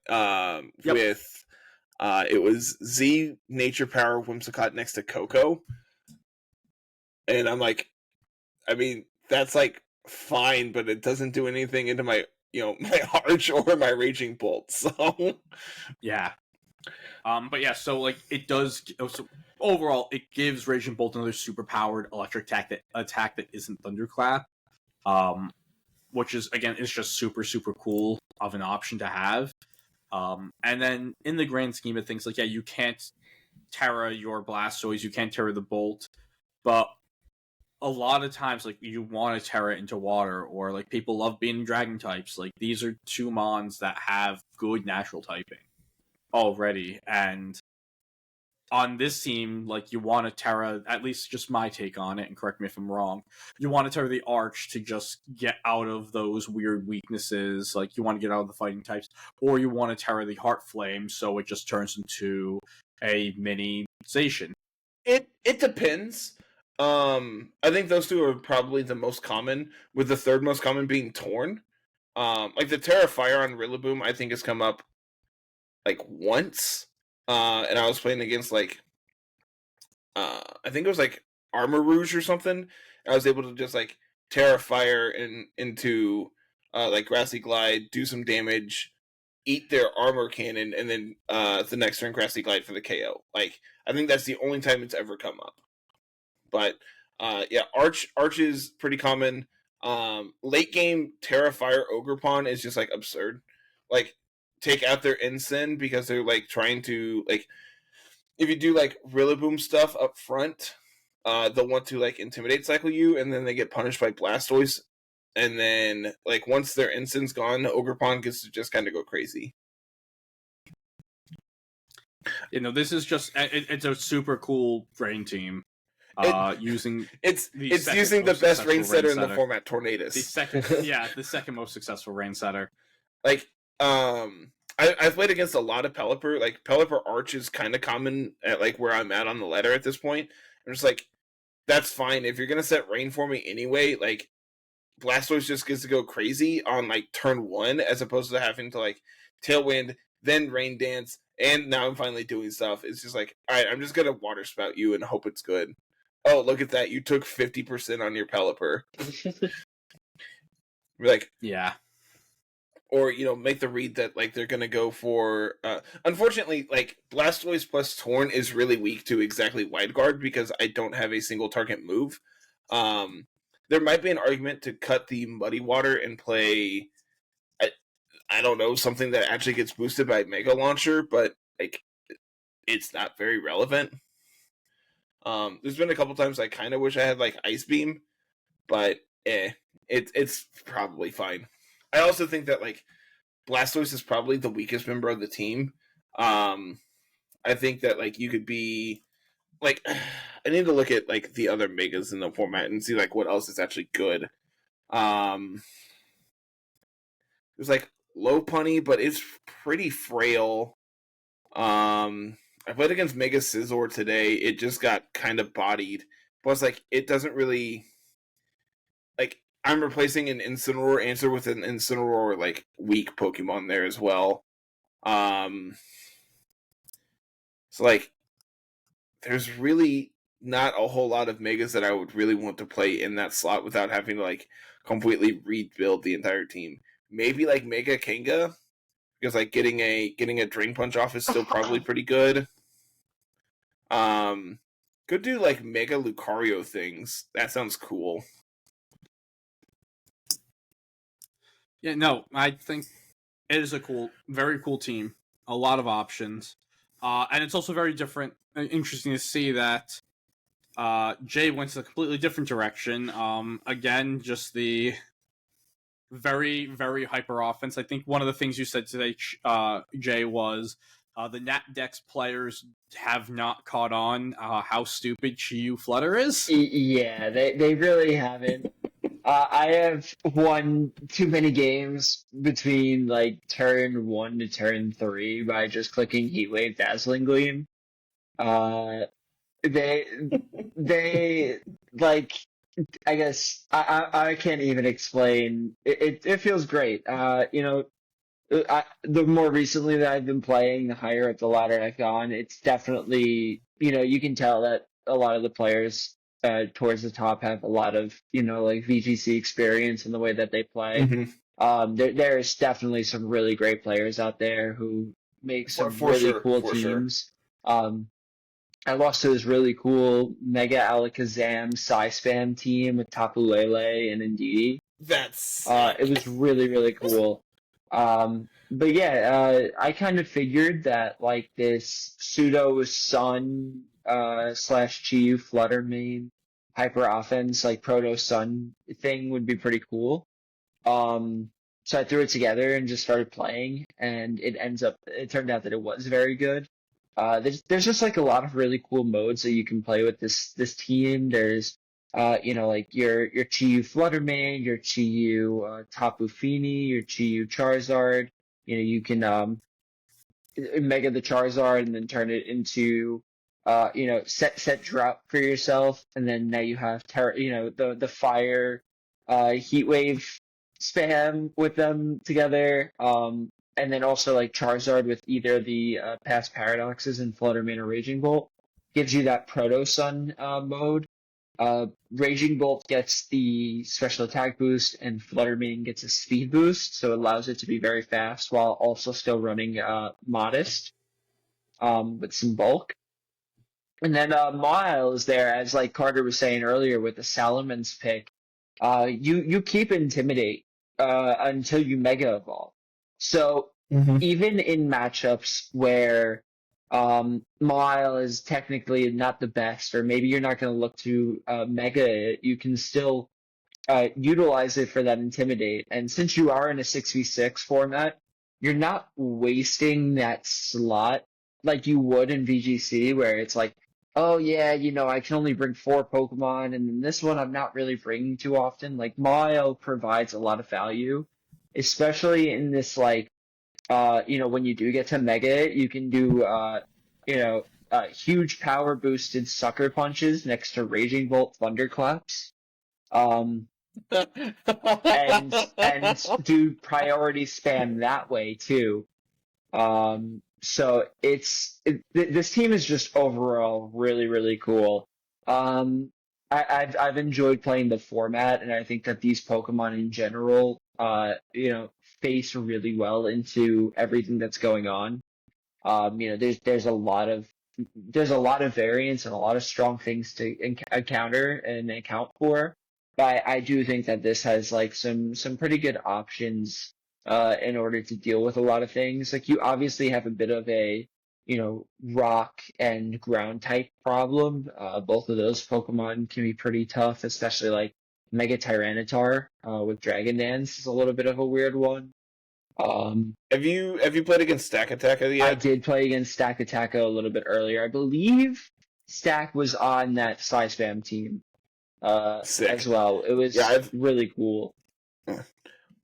With it was Z nature power Whimsicott next to Coco, and I'm like, I mean that's like fine, but it doesn't do anything into my my Arch or my Raging Bolt. So yeah, but yeah, so like it does. So overall, it gives Raging Bolt another super powered electric attack that isn't Thunderclap. Which is again, it's just super cool of an option to have. And then in the grand scheme of things, like yeah, you can't Terra your Blastoise, you can't Terra the Bolt, but a lot of times like you want to Terra into water, or like people love being Dragon types. Like these are two Mons that have good natural typing already, and on this team, like you want to Terra, at least just my take on it, and correct me if I'm wrong, you want to Terra the Arch to just get out of those weird weaknesses, like you want to get out of the fighting types, or you want to Terra the Heart Flame so it just turns into a mini Zacian. It depends. I think those two are probably the most common, with the third most common being Torn. Like the Terra Fire on Rillaboom, I think has come up like once. And I was playing against like I think it was like Armor Rouge or something. I was able to just like Terra Fire into like Grassy Glide, do some damage, eat their armor cannon, and then the next turn Grassy Glide for the KO. Like I think that's the only time it's ever come up. But yeah, Arch is pretty common. Late game Terra Fire Ogerpon is just like absurd. Like take out their Ensign because they're like trying to like if you do like Rillaboom stuff up front, they'll want to like intimidate cycle you, and then they get punished by Blastoise. And then like once their Ensign's gone, Ogerpon gets to just kind of go crazy. This is just it's a super cool rain team. Using it's using the best rain setter in the format, Tornadus. The second most successful rain setter. Like I've played against a lot of Pelipper. Like Pelipper Arch is kind of common at like where I'm at on the ladder at this point. I'm just like, that's fine if you're gonna set rain for me anyway. Like Blastoise just gets to go crazy on like turn 1 as opposed to having to like Tailwind, then Rain Dance, and now I'm finally doing stuff. It's just like, all right, I'm just gonna Water Spout you and hope it's good. Oh, look at that! You took 50% on your Pelipper. Like, yeah. Or, make the read that, like, they're going to go for... unfortunately, like, Blastoise plus Torn is really weak to exactly Wide Guard because I don't have a single target move. There might be an argument to cut the Muddy Water and play, I don't know, something that actually gets boosted by Mega Launcher, but, like, it's not very relevant. There's been a couple times I kind of wish I had, like, Ice Beam, but, it's probably fine. I also think that, like, Blastoise is probably the weakest member of the team. I think that, like, you could be... Like, I need to look at, like, the other Megas in the format and see, like, what else is actually good. there's like Lopunny, but it's pretty frail. I played against Mega Scizor today. It just got kind of bodied. Plus, like, it doesn't really... Like, I'm replacing an Incineroar answer with an Incineroar, like, weak Pokemon there as well. So, like, there's really not a whole lot of Megas that I would really want to play in that slot without having to, like, completely rebuild the entire team. Maybe, like, Mega Kanga, because, like, getting a Drain Punch off is still probably pretty good. Could do, like, Mega Lucario things. That sounds cool. Yeah, no, I think it is a very cool team. A lot of options. And it's also very different, interesting to see that Jay went a completely different direction. Again, just the very, very hyper offense. I think one of the things you said today, Jay, was the Nat Dex players have not caught on how stupid Chiyu Flutter is. Yeah, they really haven't. I have won too many games between like turn 1 to turn 3 by just clicking Heat Wave Dazzling Gleam. They like, I guess I can't even explain. It feels great. The more recently that I've been playing, the higher up the ladder I've gone. It's definitely, you can tell that a lot of the players towards the top have a lot of, like VGC experience in the way that they play. Mm-hmm. There's definitely some really great players out there who make some For really sure, cool for sure. teams. I lost to this really cool Mega Alakazam Psy-Spam team with Tapu Lele and Indeedee. That's it was really, really cool. But yeah, I kind of figured that like this pseudo Sun slash Chiyu Flutter main hyper offense like Proto Sun thing would be pretty cool. So I threw it together and just started playing, and it turned out that it was very good. There's just like a lot of really cool modes that you can play with this team. There's like your Chiyu Fluttermane, your Chiyu Tapu Fini, your Chiyu Charizard. You can Mega the Charizard and then turn it into set Drought for yourself, and then now you have the Fire Heat Wave spam with them together. And then also like Charizard with either the Past Paradoxes and Fluttermane or Raging Bolt gives you that Proto Sun mode. Raging Bolt gets the special attack boost, and Fluttermane gets a speed boost, so it allows it to be very fast while also still running modest with some bulk. And then Mile is there, as like Carter was saying earlier with the Salamence pick. You keep Intimidate until you Mega Evolve. So even in matchups where Mile is technically not the best, or maybe you're not going to look to Mega it, you can still utilize it for that Intimidate. And since you are in a 6v6 format, you're not wasting that slot like you would in VGC, where it's like, oh yeah, I can only bring 4 Pokemon, and then this one I'm not really bringing too often. Like, Mile provides a lot of value, especially in this, like, when you do get to Mega it, you can do, huge power boosted Sucker Punches next to Raging Bolt Thunderclaps. And do priority spam that way too. So this team is just overall really, really cool. I've enjoyed playing the format, and I think that these Pokemon in general, face really well into everything that's going on. There's a lot of variance and a lot of strong things to encounter and account for. But I do think that this has like some pretty good options in order to deal with a lot of things. Like, you obviously have a bit of a rock and ground type problem. Both of those Pokemon can be pretty tough, especially like Mega Tyranitar with Dragon Dance is a little bit of a weird one. Have you played against Stack Attack yet? I did play against Stack Attack a little bit earlier. I believe Stack was on that Psy-Spam team as well. It was really cool.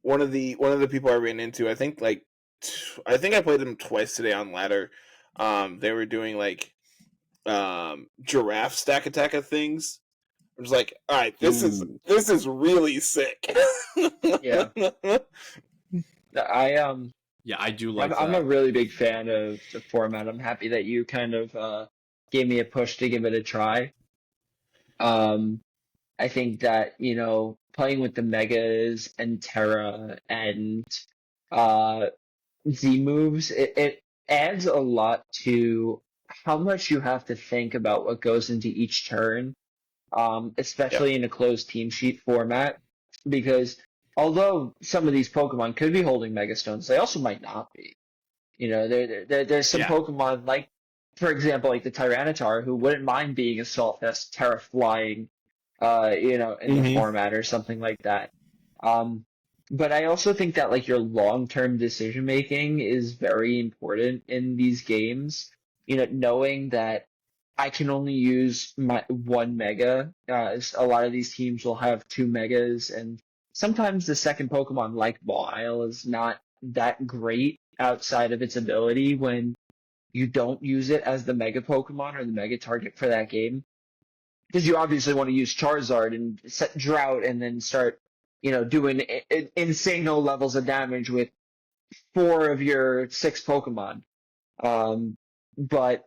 one of the people I ran into, I think I played them twice today on ladder. They were doing like giraffe stack attack of things. I was like, all right, this is really sick. Yeah. Yeah, I do like I'm a that. really big fan of the format. I'm happy that you kind of gave me a push to give it a try. I think that, playing with the Megas and Terra and Z moves, it adds a lot to how much you have to think about what goes into each turn, especially in a closed team sheet format, because although some of these Pokemon could be holding Mega Stones, they also might not be. There's some Pokemon like, for example, like the Tyranitar, who wouldn't mind being Assault Vest, Terra Flying, in the format or something like that. But I also think that like your long-term decision making is very important in these games. Knowing that I can only use my one mega. A lot of these teams will have two megas, and sometimes the second Pokemon, like Mawile, is not that great outside of its ability when you don't use it as the mega Pokemon or the mega target for that game. Because you obviously want to use Charizard and set Drought and then start, doing insane levels of damage with 4 of your 6 Pokemon. But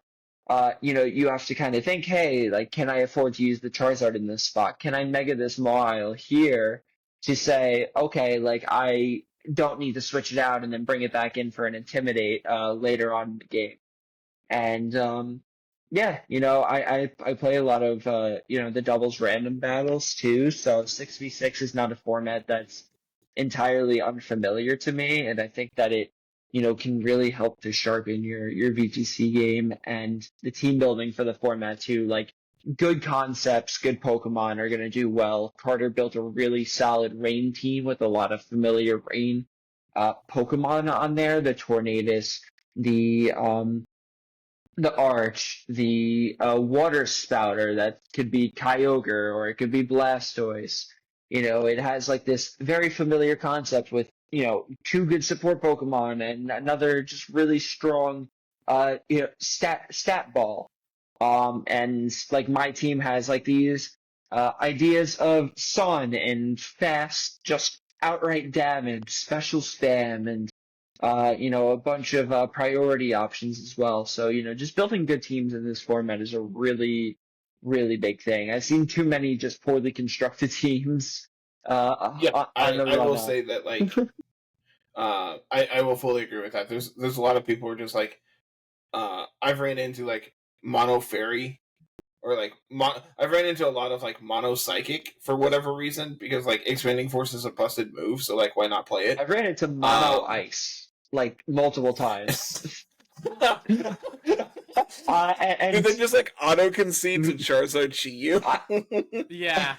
you have to kind of think, hey, like, can I afford to use the Charizard in this spot? Can I Mega this Mawile here to say, okay, like, I don't need to switch it out and then bring it back in for an Intimidate later on in the game. And I play a lot of the doubles random battles too. So 6v6 is not a format that's entirely unfamiliar to me, and I think that it can really help to sharpen your VGC game and the team building for the format too. Like, good concepts, good Pokemon are going to do well. Carter built a really solid rain team with a lot of familiar rain Pokemon on there. The Tornadus, the Arch, the Water Spouter, that could be Kyogre or it could be Blastoise. It has like this very familiar concept with, 2 good support Pokemon and another just really strong, stat ball. And like my team has like these ideas of Sun and fast, just outright damage, special spam, and a bunch of priority options as well. So, just building good teams in this format is a really, really big thing. I've seen too many just poorly constructed teams. I will say that, like, I will fully agree with that. There's a lot of people who are just like, I've ran into like Mono Fairy, or like I've ran into a lot of like Mono Psychic for whatever reason, because like Expanding Force is a busted move, so like why not play it? I've ran into Mono Ice like multiple times. And then just like auto concede to Charizard Chi-Yu. Yeah,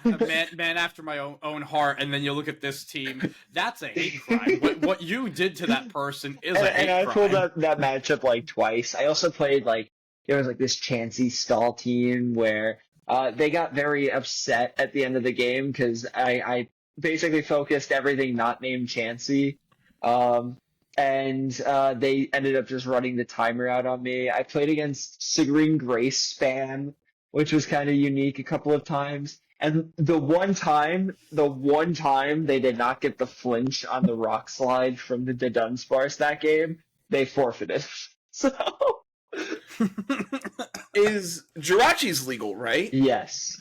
man after my own heart. And then you look at this team. That's a hate crime. What you did to that person is a hate crime. And I pulled up that matchup like twice. I also played like there was like this Chansey stall team where they got very upset at the end of the game because I basically focused everything not named Chansey. And they ended up just running the timer out on me. I played against Sigreen Grace spam, which was kind of unique a couple of times. And the one time they did not get the flinch on the rock slide from the Dunsparce that game, they forfeited. So is Jirachi's legal, right? Yes,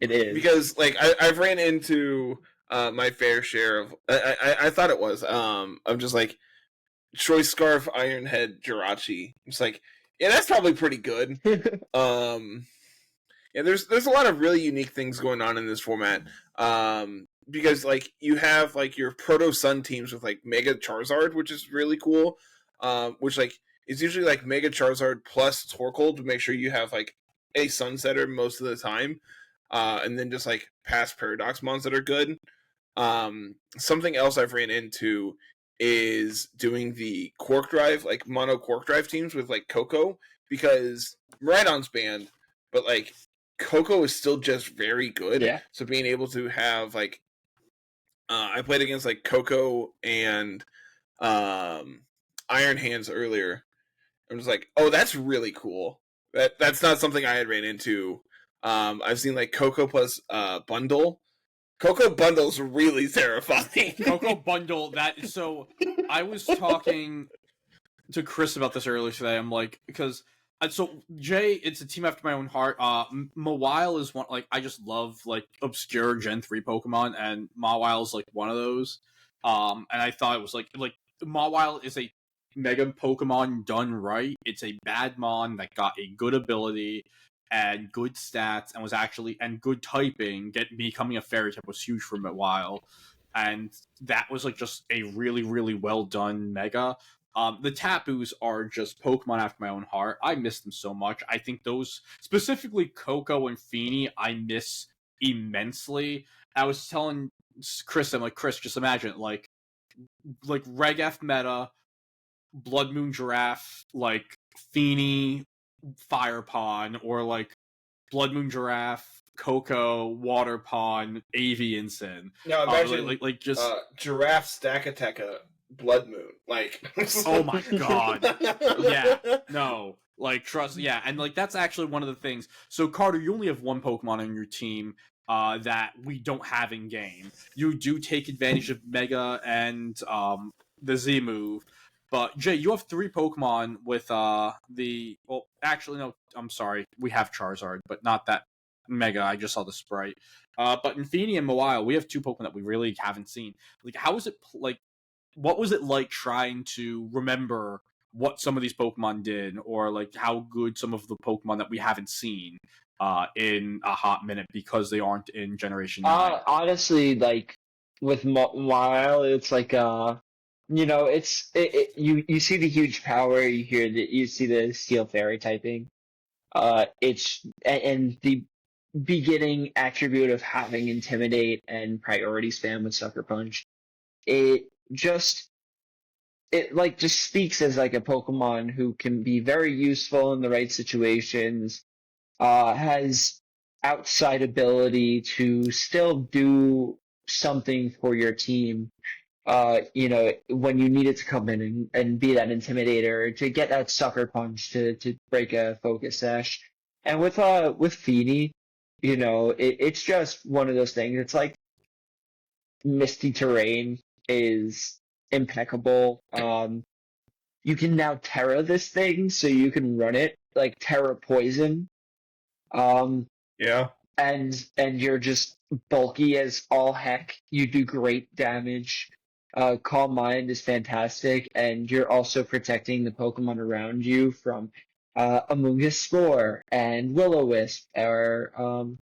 it is. Because like I've ran into my fair share of I thought it was I'm just like Choice Scarf, Iron Head, Jirachi. It's like, yeah, that's probably pretty good. Yeah, there's a lot of really unique things going on in this format. Because like you have like your Proto Sun teams with like Mega Charizard, which is really cool. Which like is usually like Mega Charizard plus Torkoal to make sure you have like a Sunsetter most of the time. And then just like past Paradoxmons that are good. Something else I've ran into is doing the Quark Drive, like mono Quark Drive teams with like Coco, because Miraidon's banned, but like Coco is still just very good. Yeah. So being able to have like I played against like Coco and Iron Hands earlier. I'm just like, oh, that's really cool. That's not something I had ran into. I've seen like Coco plus Bundle. Coco Bundle's really terrifying. Coco Bundle, so I was talking to Chris about this earlier today. I'm like, because so Jay, it's a team after my own heart. Mawile is one, like, I just love like obscure Gen 3 Pokemon, and Mawile is like one of those. And I thought it was like Mawile is a Mega Pokemon done right. It's a bad Mon that got a good ability and good stats and was actually and good typing. Becoming a fairy type was huge for Mawile, and that was like just a really, really well done Mega. The Tapus are just Pokemon after my own heart. I miss them so much. I think those, specifically Coco and Feeny, I miss immensely. I was telling Chris, I'm like, Chris, just imagine, like Reg F meta, Blood Moon Giraffe, like Feeny, Fire Pond, or like Blood Moon Giraffe, Coco, Water Pond, Avianson. Now imagine like just Giraffe Stackateka Blood Moon. Like, oh my god. Yeah. No. Like, trust, yeah, and like that's actually one of the things. So Carter, you only have one Pokemon on your team that we don't have in game. You do take advantage of Mega and the Z move. But Jay, you have 3 Pokemon with well, actually no, I'm sorry, we have Charizard, but not that Mega. I just saw the sprite. But in Feeny and Mawile, we have 2 Pokemon that we really haven't seen. Like, how is it like? What was it like trying to remember what some of these Pokemon did, or like how good some of the Pokemon that we haven't seen in a hot minute because they aren't in Generation 9? Honestly, like with Mile, it's like you see the huge power, you see the Steel Fairy typing. And the beginning attribute of having Intimidate and Priority Spam with Sucker Punch. It just speaks as like a Pokemon who can be very useful in the right situations, has outside ability to still do something for your team, when you need it to come in and be that intimidator, to get that sucker punch to break a focus sash. And with Feeny, it's just one of those things. It's like Misty Terrain is impeccable. You can now Terra this thing, so you can run it like Terra Poison. Yeah. And you're just bulky as all heck. You do great damage. Calm Mind is fantastic, and you're also protecting the Pokemon around you from Amoonguss Spore and Will-O-Wisp, or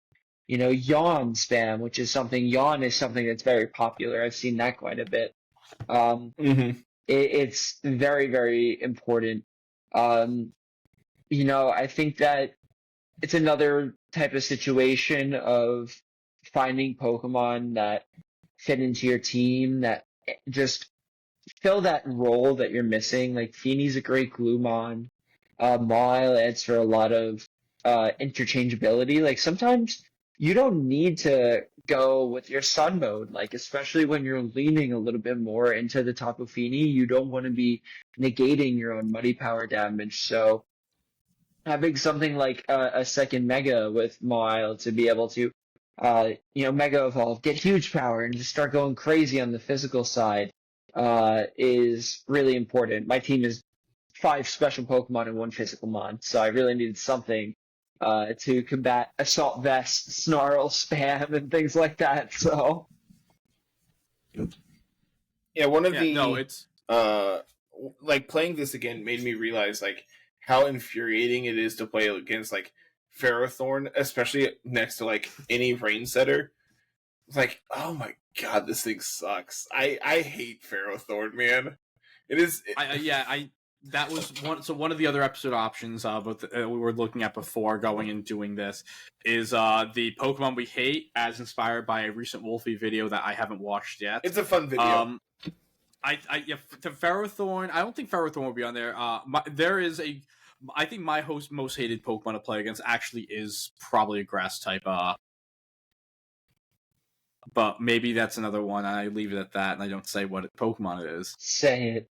Yawn spam, which is something. Yawn is something that's very popular. I've seen that quite a bit. It's very, very important. I think that it's another type of situation of finding Pokemon that fit into your team, that just fill that role that you're missing. Like, Feeny's a great Gloomon. Mile adds for a lot of interchangeability. Like, sometimes you don't need to go with your Sun mode, like, especially when you're leaning a little bit more into the Tapu Fini, you don't want to be negating your own Muddy Power damage. So having something like a second Mega with Mile to be able to, Mega Evolve, get huge power, and just start going crazy on the physical side is really important. My team is 5 special Pokemon and 1 physical mon, so I really needed something to combat Assault Vest, Snarl, Spam, and things like that. So, yeah, one of the no, it's like playing this again made me realize like how infuriating it is to play against like Ferrothorn, especially next to like any rain setter. It's like, oh my god, this thing sucks. I hate Ferrothorn, man. It is. That was one. So one of the other episode options we were looking at before going and doing this is the Pokemon we hate, as inspired by a recent Wolfie video that I haven't watched yet. It's a fun video. The Ferrothorn. I don't think Ferrothorn will be on there. I think my most hated Pokemon to play against actually is probably a Grass type. But maybe that's another one. I leave it at that, and I don't say what Pokemon it is. Say it.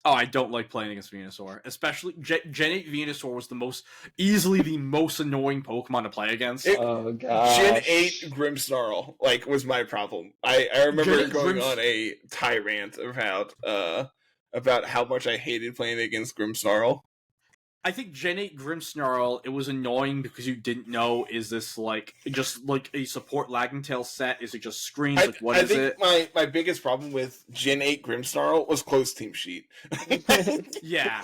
Oh, I don't like playing against Venusaur. Especially, Gen 8 Venusaur was easily the most annoying Pokemon to play against. Oh gosh. Gen 8 Grimmsnarl, was my problem. I remember going on a tirade about how much I hated playing against Grimmsnarl. I think Gen 8 Grimmsnarl, it was annoying because you didn't know, is this just a support Lagging Tail set? Is it just screens? What is it? I think my biggest problem with Gen 8 Grimmsnarl was close team sheet. Yeah.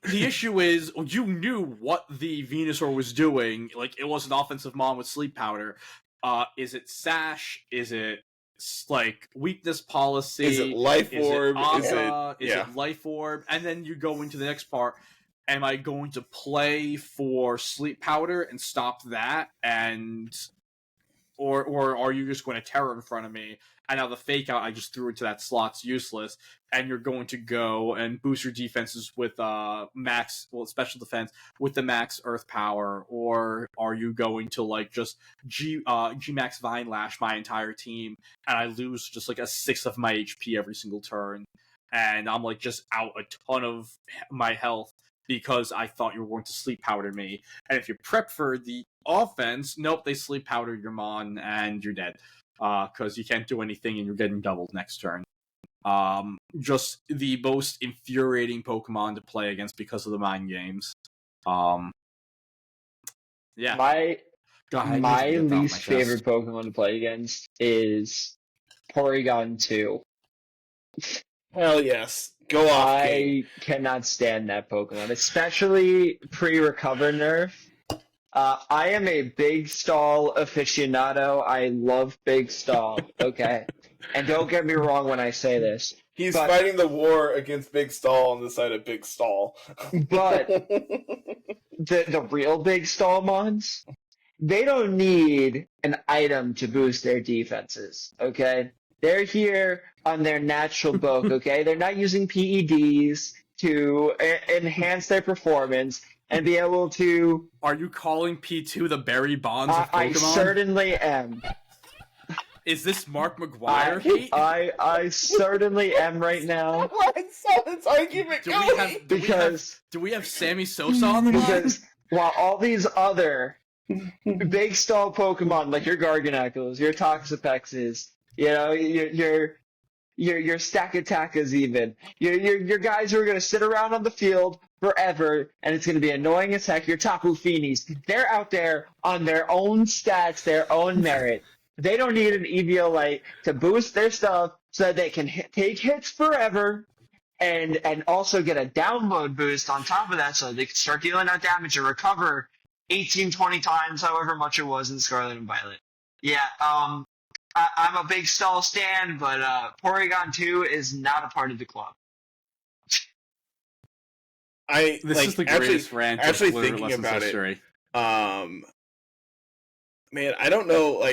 The issue is, you knew what the Venusaur was doing. It was an offensive Mon with Sleep Powder. Is it Sash? Is it weakness policy? Is it Life Orb? Is it Life Orb? And then you go into the next part. Am I going to play for Sleep Powder and stop that? Or are you just going to Terror in front of me? And now the Fake Out I just threw into that slot's useless. And you're going to go and boost your defenses with special defense with the max Earth Power, or are you going to just G-Max Vine Lash my entire team, and I lose just a sixth of my HP every single turn, and I'm just out a ton of my health because I thought you were going to Sleep Powder me. And if you prep for the offense, nope, they Sleep Powder your Mon and you're dead, because you can't do anything and you're getting doubled next turn. Just the most infuriating Pokemon to play against because of the mind games. Yeah. My least favorite Pokemon to play against is Porygon 2. Hell yes. Go off, I King. cannot stand that Pokemon, especially pre-recover nerf. I am a Big Stall aficionado. I love Big Stall, okay? And don't get me wrong when I say this. He's fighting the war against Big Stall on the side of Big Stall. But the real Big Stall Mons, they don't need an item to boost their defenses, okay? They're here on their natural bulk, okay? They're not using PEDs to enhance their performance and be able to... Are you calling P2 the Barry Bonds of Pokemon? I certainly am. Is this Mark McGuire hate? I certainly am right now. I saw this argument do we have Sammy Sosa on the line? Because while all these other big stall Pokemon, like your Garganacles, your Toxapexes, your Stakatakas even, your guys who are going to sit around on the field forever, and it's going to be annoying as heck, your Tapu Finis, they're out there on their own stats, their own merit. They don't need an Eviolite to boost their stuff so that they can take hits forever and also get a download boost on top of that so they can start dealing out damage and recover 18, 20 times, however much it was in Scarlet and Violet. Yeah, I'm a big stall stan, but Porygon 2 is not a part of the club. This is the greatest rant actually thinking about history. Man, I don't know,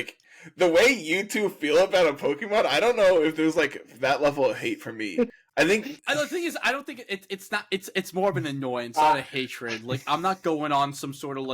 the way you two feel about a Pokemon, I don't know if there's that level of hate for me. I think the thing is, I don't think it's not. It's more of an annoyance, not a hatred. I'm not going on some sort of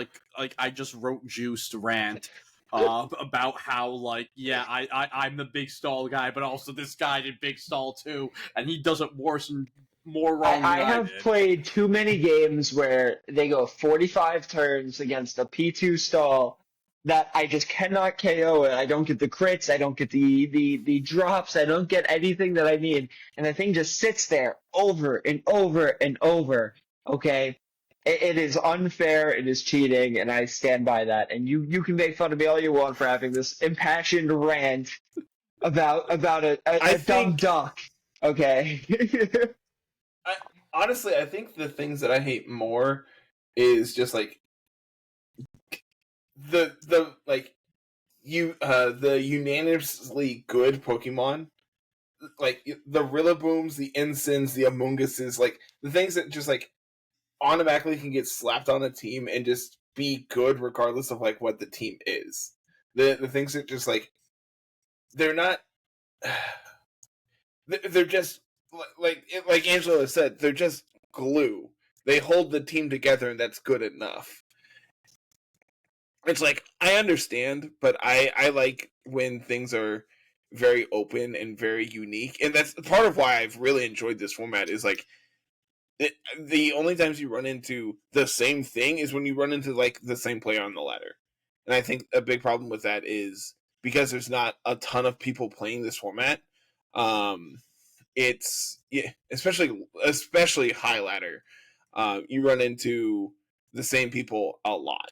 I just wrote juiced rant about how I'm the big stall guy, but also this guy did big stall too, and he does it worse and more wrong. I have played too many games where they go 45 turns against a P2 stall that I just cannot KO it. I don't get the crits, I don't get the drops, I don't get anything that I need. And the thing just sits there over and over and over. Okay? It is unfair, it is cheating, and I stand by that. And you can make fun of me all you want for having this impassioned rant about a dumb duck. Okay? Honestly, I think the things that I hate more is just the unanimously good Pokemon, the Rillabooms, the Incins, the Amoonguses, the things that just automatically can get slapped on a team and just be good regardless of what the team is. The things that just they're not, they're just like Angela said, they're just glue. They hold the team together, and that's good enough. it's like I understand, but I like when things are very open and very unique, and that's part of why I've really enjoyed this format. Is like the only times you run into the same thing is when you run into like the same player on the ladder, and I think a big problem with that is because there's not a ton of people playing this format. It's especially high ladder. You run into the same people a lot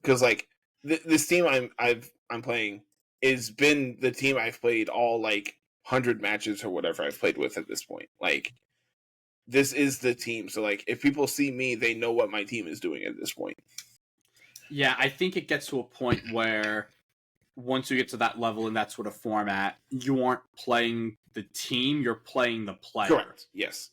because like this team I'm playing has been the team I've played all like 100 matches or whatever I've played with at this point. Like this is the team, so like if people see me, they know what my team is doing at this point. Yeah, I think it gets to a point where once you get to that level in that sort of format, you aren't playing the team, you're playing the player. Correct. Yes.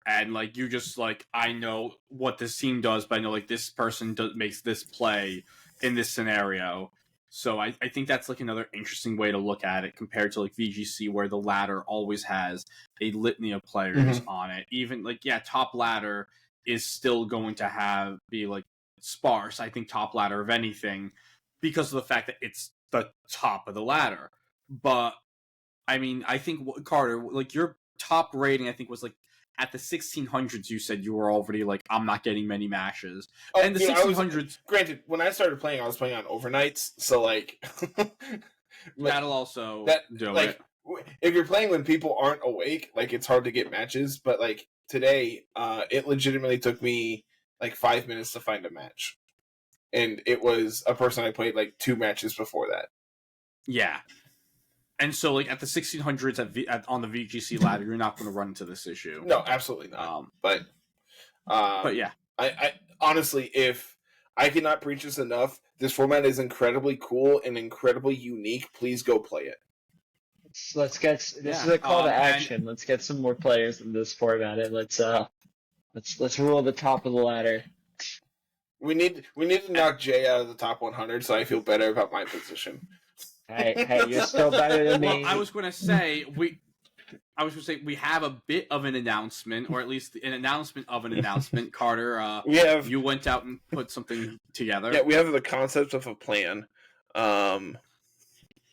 And like you just like, I know what this team does, but I know like this person makes this play in this scenario. So I think that's like another interesting way to look at it compared to like VGC, where the ladder always has a litany of players on it. Even like, yeah, top ladder is still going to be like sparse. I think top ladder of anything, because of the fact that it's the top of the ladder. But I mean, I think Carter, like your top rating, I think was like at the 1600s. You said you were already like, I'm not getting many matches. And the 1600s. Granted, when I started playing, I was playing on overnights, so like that'll also do like, it. If you're playing when people aren't awake, like it's hard to get matches. But like today, it legitimately took me like 5 minutes to find a match. And it was a person I played like 2 matches before that. Yeah. And so, like, at the 1600s on the VGC ladder, you're not going to run into this issue. No, absolutely not. But yeah. I honestly, if I cannot preach this enough, this format is incredibly cool and incredibly unique. Please go play it. Let's get this is a call to action. Let's get some more players in this format, and let's rule the top of the ladder. We need to knock Jay out of the top 100, so I feel better about my position. Hey, you're still better than me. Well, I was going to say we have a bit of an announcement, or at least an announcement of an announcement. Carter, you went out and put something together. Yeah, we have the concept of a plan. We're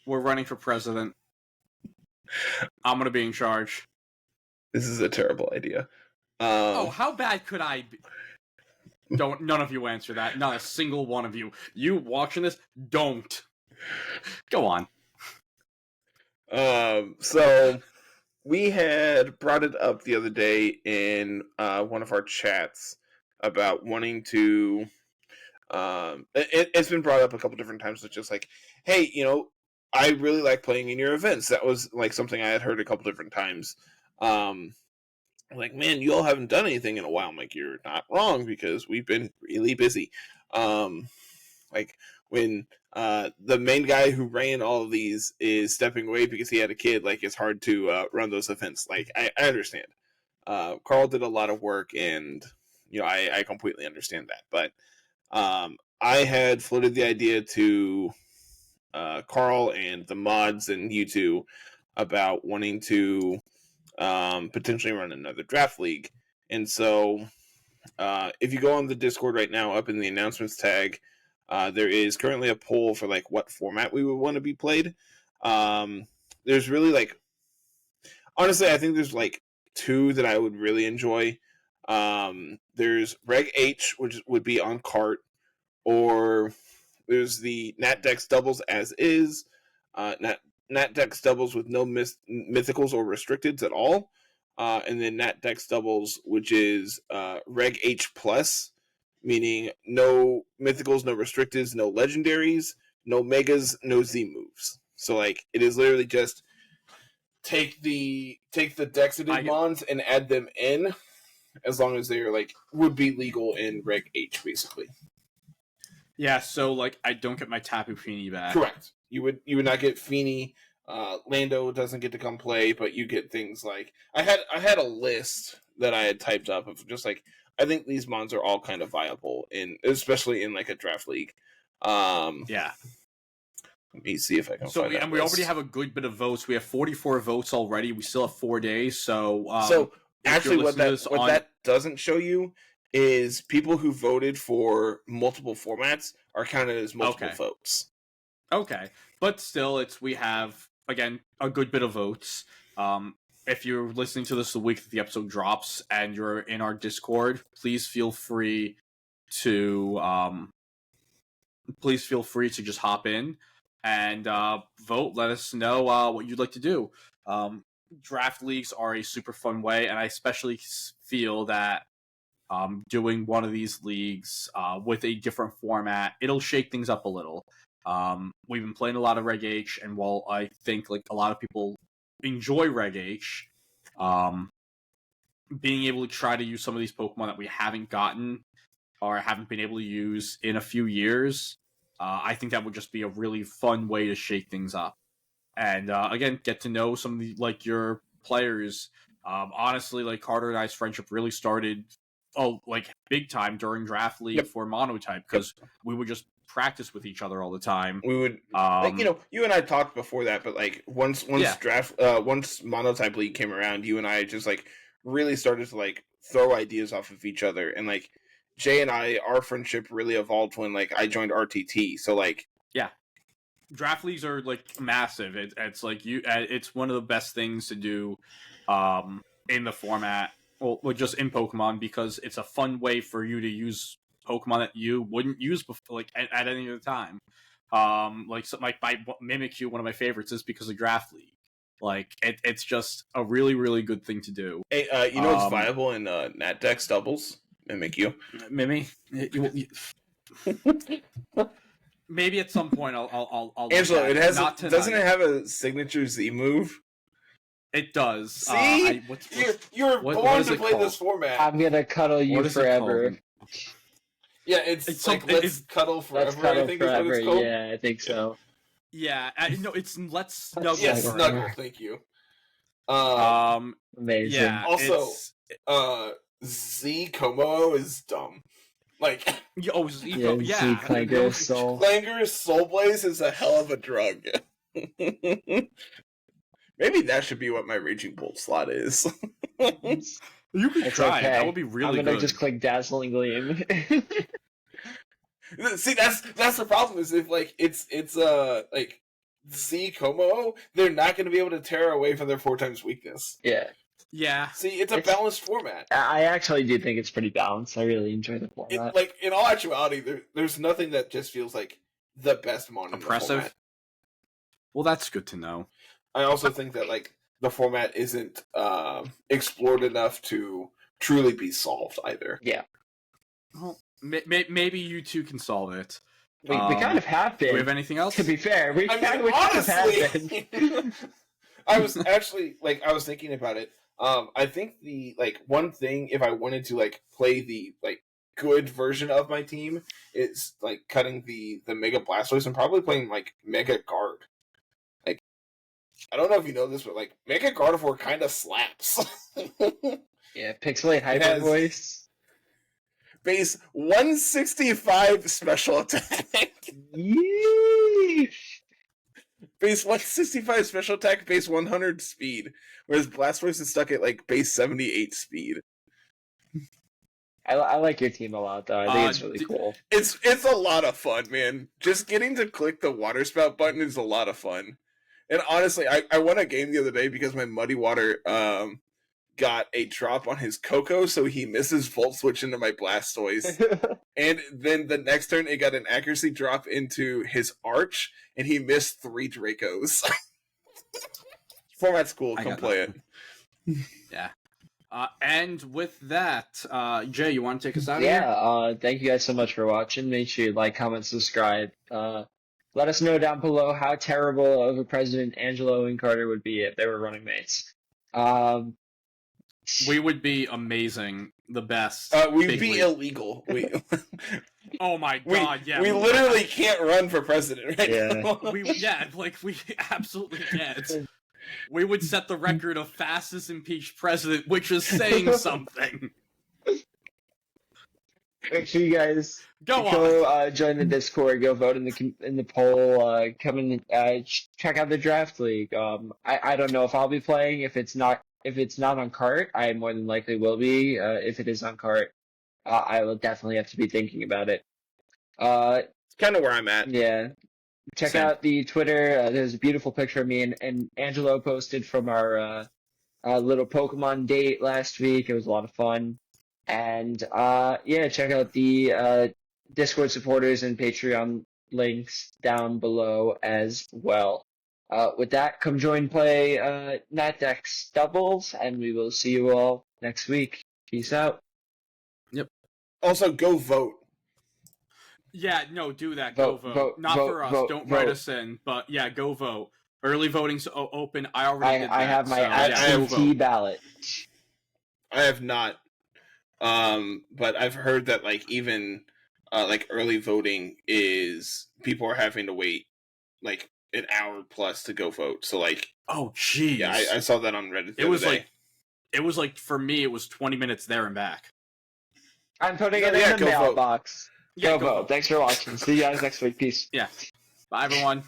running for president. I'm going to be in charge. This is a terrible idea. How bad could I be? None of you answer that. Not a single one of you. You watching this, don't. Go on. So we had brought it up the other day in one of our chats about wanting to. It's been brought up a couple different times. It's just like, hey, I really like playing in your events. That was like something I had heard a couple different times. Like, man, you all haven't done anything in a while. I'm like, you're not wrong, because we've been really busy. Like when the main guy who ran all of these is stepping away because he had a kid, like it's hard to run those events. Like I understand. Carl did a lot of work, and I completely understand that. But I had floated the idea to Carl and the mods and you two about wanting to potentially run another draft league. And so if you go on the Discord right now, up in the announcements tag, there is currently a poll for like what format we would want to be played. There's really like, honestly, I think there's like 2 that I would really enjoy. There's Reg H, which would be on cart, or there's the Nat Dex Doubles as is, Nat Dex Doubles with no mythicals or restricteds at all, and then Nat Dex Doubles, which is Reg H plus, meaning no mythicals, no restricteds, no legendaries, no megas, no Z moves. So like it is literally just take the Dexited mons and add them in, as long as they are like would be legal in Reg H, basically. Yeah, so like I don't get my Tapu Fini back. Correct. You would not get Fini. Lando doesn't get to come play, but you get things like I had a list that I had typed up of just like, I think these mons are all kind of viable especially in like a draft league. Yeah. Let me see if I can find that. And we already have a good bit of votes. We have 44 votes already. We still have 4 days. So actually what that doesn't show you is people who voted for multiple formats are counted as multiple votes. Okay, but still, we have, again, a good bit of votes. If you're listening to this the week that the episode drops and you're in our Discord, please feel free to just hop in and vote. Let us know what you'd like to do. Draft leagues are a super fun way, and I especially feel that doing one of these leagues with a different format, it'll shake things up a little. We've been playing a lot of Reg H, and while I think like a lot of people enjoy Reg H, being able to try to use some of these Pokemon that we haven't gotten or haven't been able to use in a few years, I think that would just be a really fun way to shake things up. And again, get to know some of the your players. Honestly, like Carter and I's friendship really started big time during Draft League for Monotype, because we would just practice with each other all the time. We would you and I talked before that, but once Monotype League came around, you and I just really started to throw ideas off of each other, and Jay and I, our friendship really evolved when I joined RTT. So Draft leagues are massive. It's it's one of the best things to do in the format, well, just in Pokemon, because it's a fun way for you to use Pokemon that you wouldn't use before, at any other time. By Mimikyu, one of my favorites, is because of Draft League. It's just a really, really good thing to do. Hey, you know what's viable in Nat Dex Doubles? Mimikyu. Mimi. Maybe at some point I'll Angelo, it has doesn't it have a signature Z move? It does. See? You're born to play this format. I'm gonna cuddle you forever. Yeah, it's let's cuddle forever. Let's cuddle I think forever. Is what it's called. Yeah, I think so. Yeah, no, it's let's snuggle. Yes, snuggle. Thank you. Amazing. Yeah, also, Z Como is dumb. Clanger's Soul. Clanger's Soul Blaze is a hell of a drug. Maybe that should be what my Raging Bolt slot is. You could try. Okay. That would be really good. I'm gonna just click Dazzling Gleam. See, that's the problem. Is if it's Z Como, they're not going to be able to tear away from their 4x weakness. Yeah. See, it's a balanced format. I actually do think it's pretty balanced. I really enjoy the format. In all actuality, there's nothing that just feels like the best mon in the format. Well, that's good to know. I also think that the format isn't explored enough to truly be solved either. Yeah. Well, maybe you two can solve it. We kind of have been. Do we have anything else? To be fair, we kind of have been. I was actually I was thinking about it. I think the one thing, if I wanted to play the good version of my team, is cutting the Mega Blastoise and probably playing Mega Guard. I don't know if you know this, but Mega Gardevoir kind of slaps. Yeah, Pixelate Hyper Voice. Base 165 special attack. Yeesh. Base 165 special attack, base 100 speed. Whereas Blastoise is stuck at base 78 speed. I like your team a lot, though. I think it's really cool. It's a lot of fun, man. Just getting to click the water spout button is a lot of fun. And honestly, I won a game the other day because my Muddy Water got a drop on his Coco, so he misses Volt Switch into my Blastoise. And then the next turn, it got an accuracy drop into his Arch, and he missed 3 Dracos. Format's cool. Come play it. Yeah. And with that, Jay, you want to take us out? Yeah. Thank you guys so much for watching. Make sure you like, comment, subscribe. Let us know down below how terrible of a president Angelo and Carter would be if they were running mates. We would be amazing, the best. We'd be illegal. Oh my god! We literally can't run for president right now. We absolutely can't. We would set the record of fastest impeached president, which is saying something. Make sure you guys go join the Discord, go vote in the poll, come and check out the draft league. I don't know if I'll be playing. If it's not on cart, I more than likely will be. If it is on cart, I will definitely have to be thinking about it. It's kind of where I'm at. Yeah. Check Same. out the Twitter. There's a beautiful picture of me and Angelo posted from our little Pokemon date last week. It was a lot of fun. And yeah, check out the Discord supporters and Patreon links down below as well. With that, come join play Nat Dex Doubles, and we will see you all next week. Peace out. Also, go vote. Yeah, no, do that. Vote, go vote. vote, Not vote, for us. vote, Don't vote. write us in. But yeah, go vote. Early voting's open. I already did that. I have my so, yeah, go absentee vote. ballot. I have not. But I've heard that like even like early voting is people are having to wait like an hour plus to go vote. So like, Oh, jeez. yeah, I saw that on Reddit. It was like for me, it was 20 minutes there and back. I'm putting Yeah, it in the go vote. mailbox. Yeah, Go go vote. vote. Thanks for watching. See you guys next week. Peace. Yeah. Bye, everyone.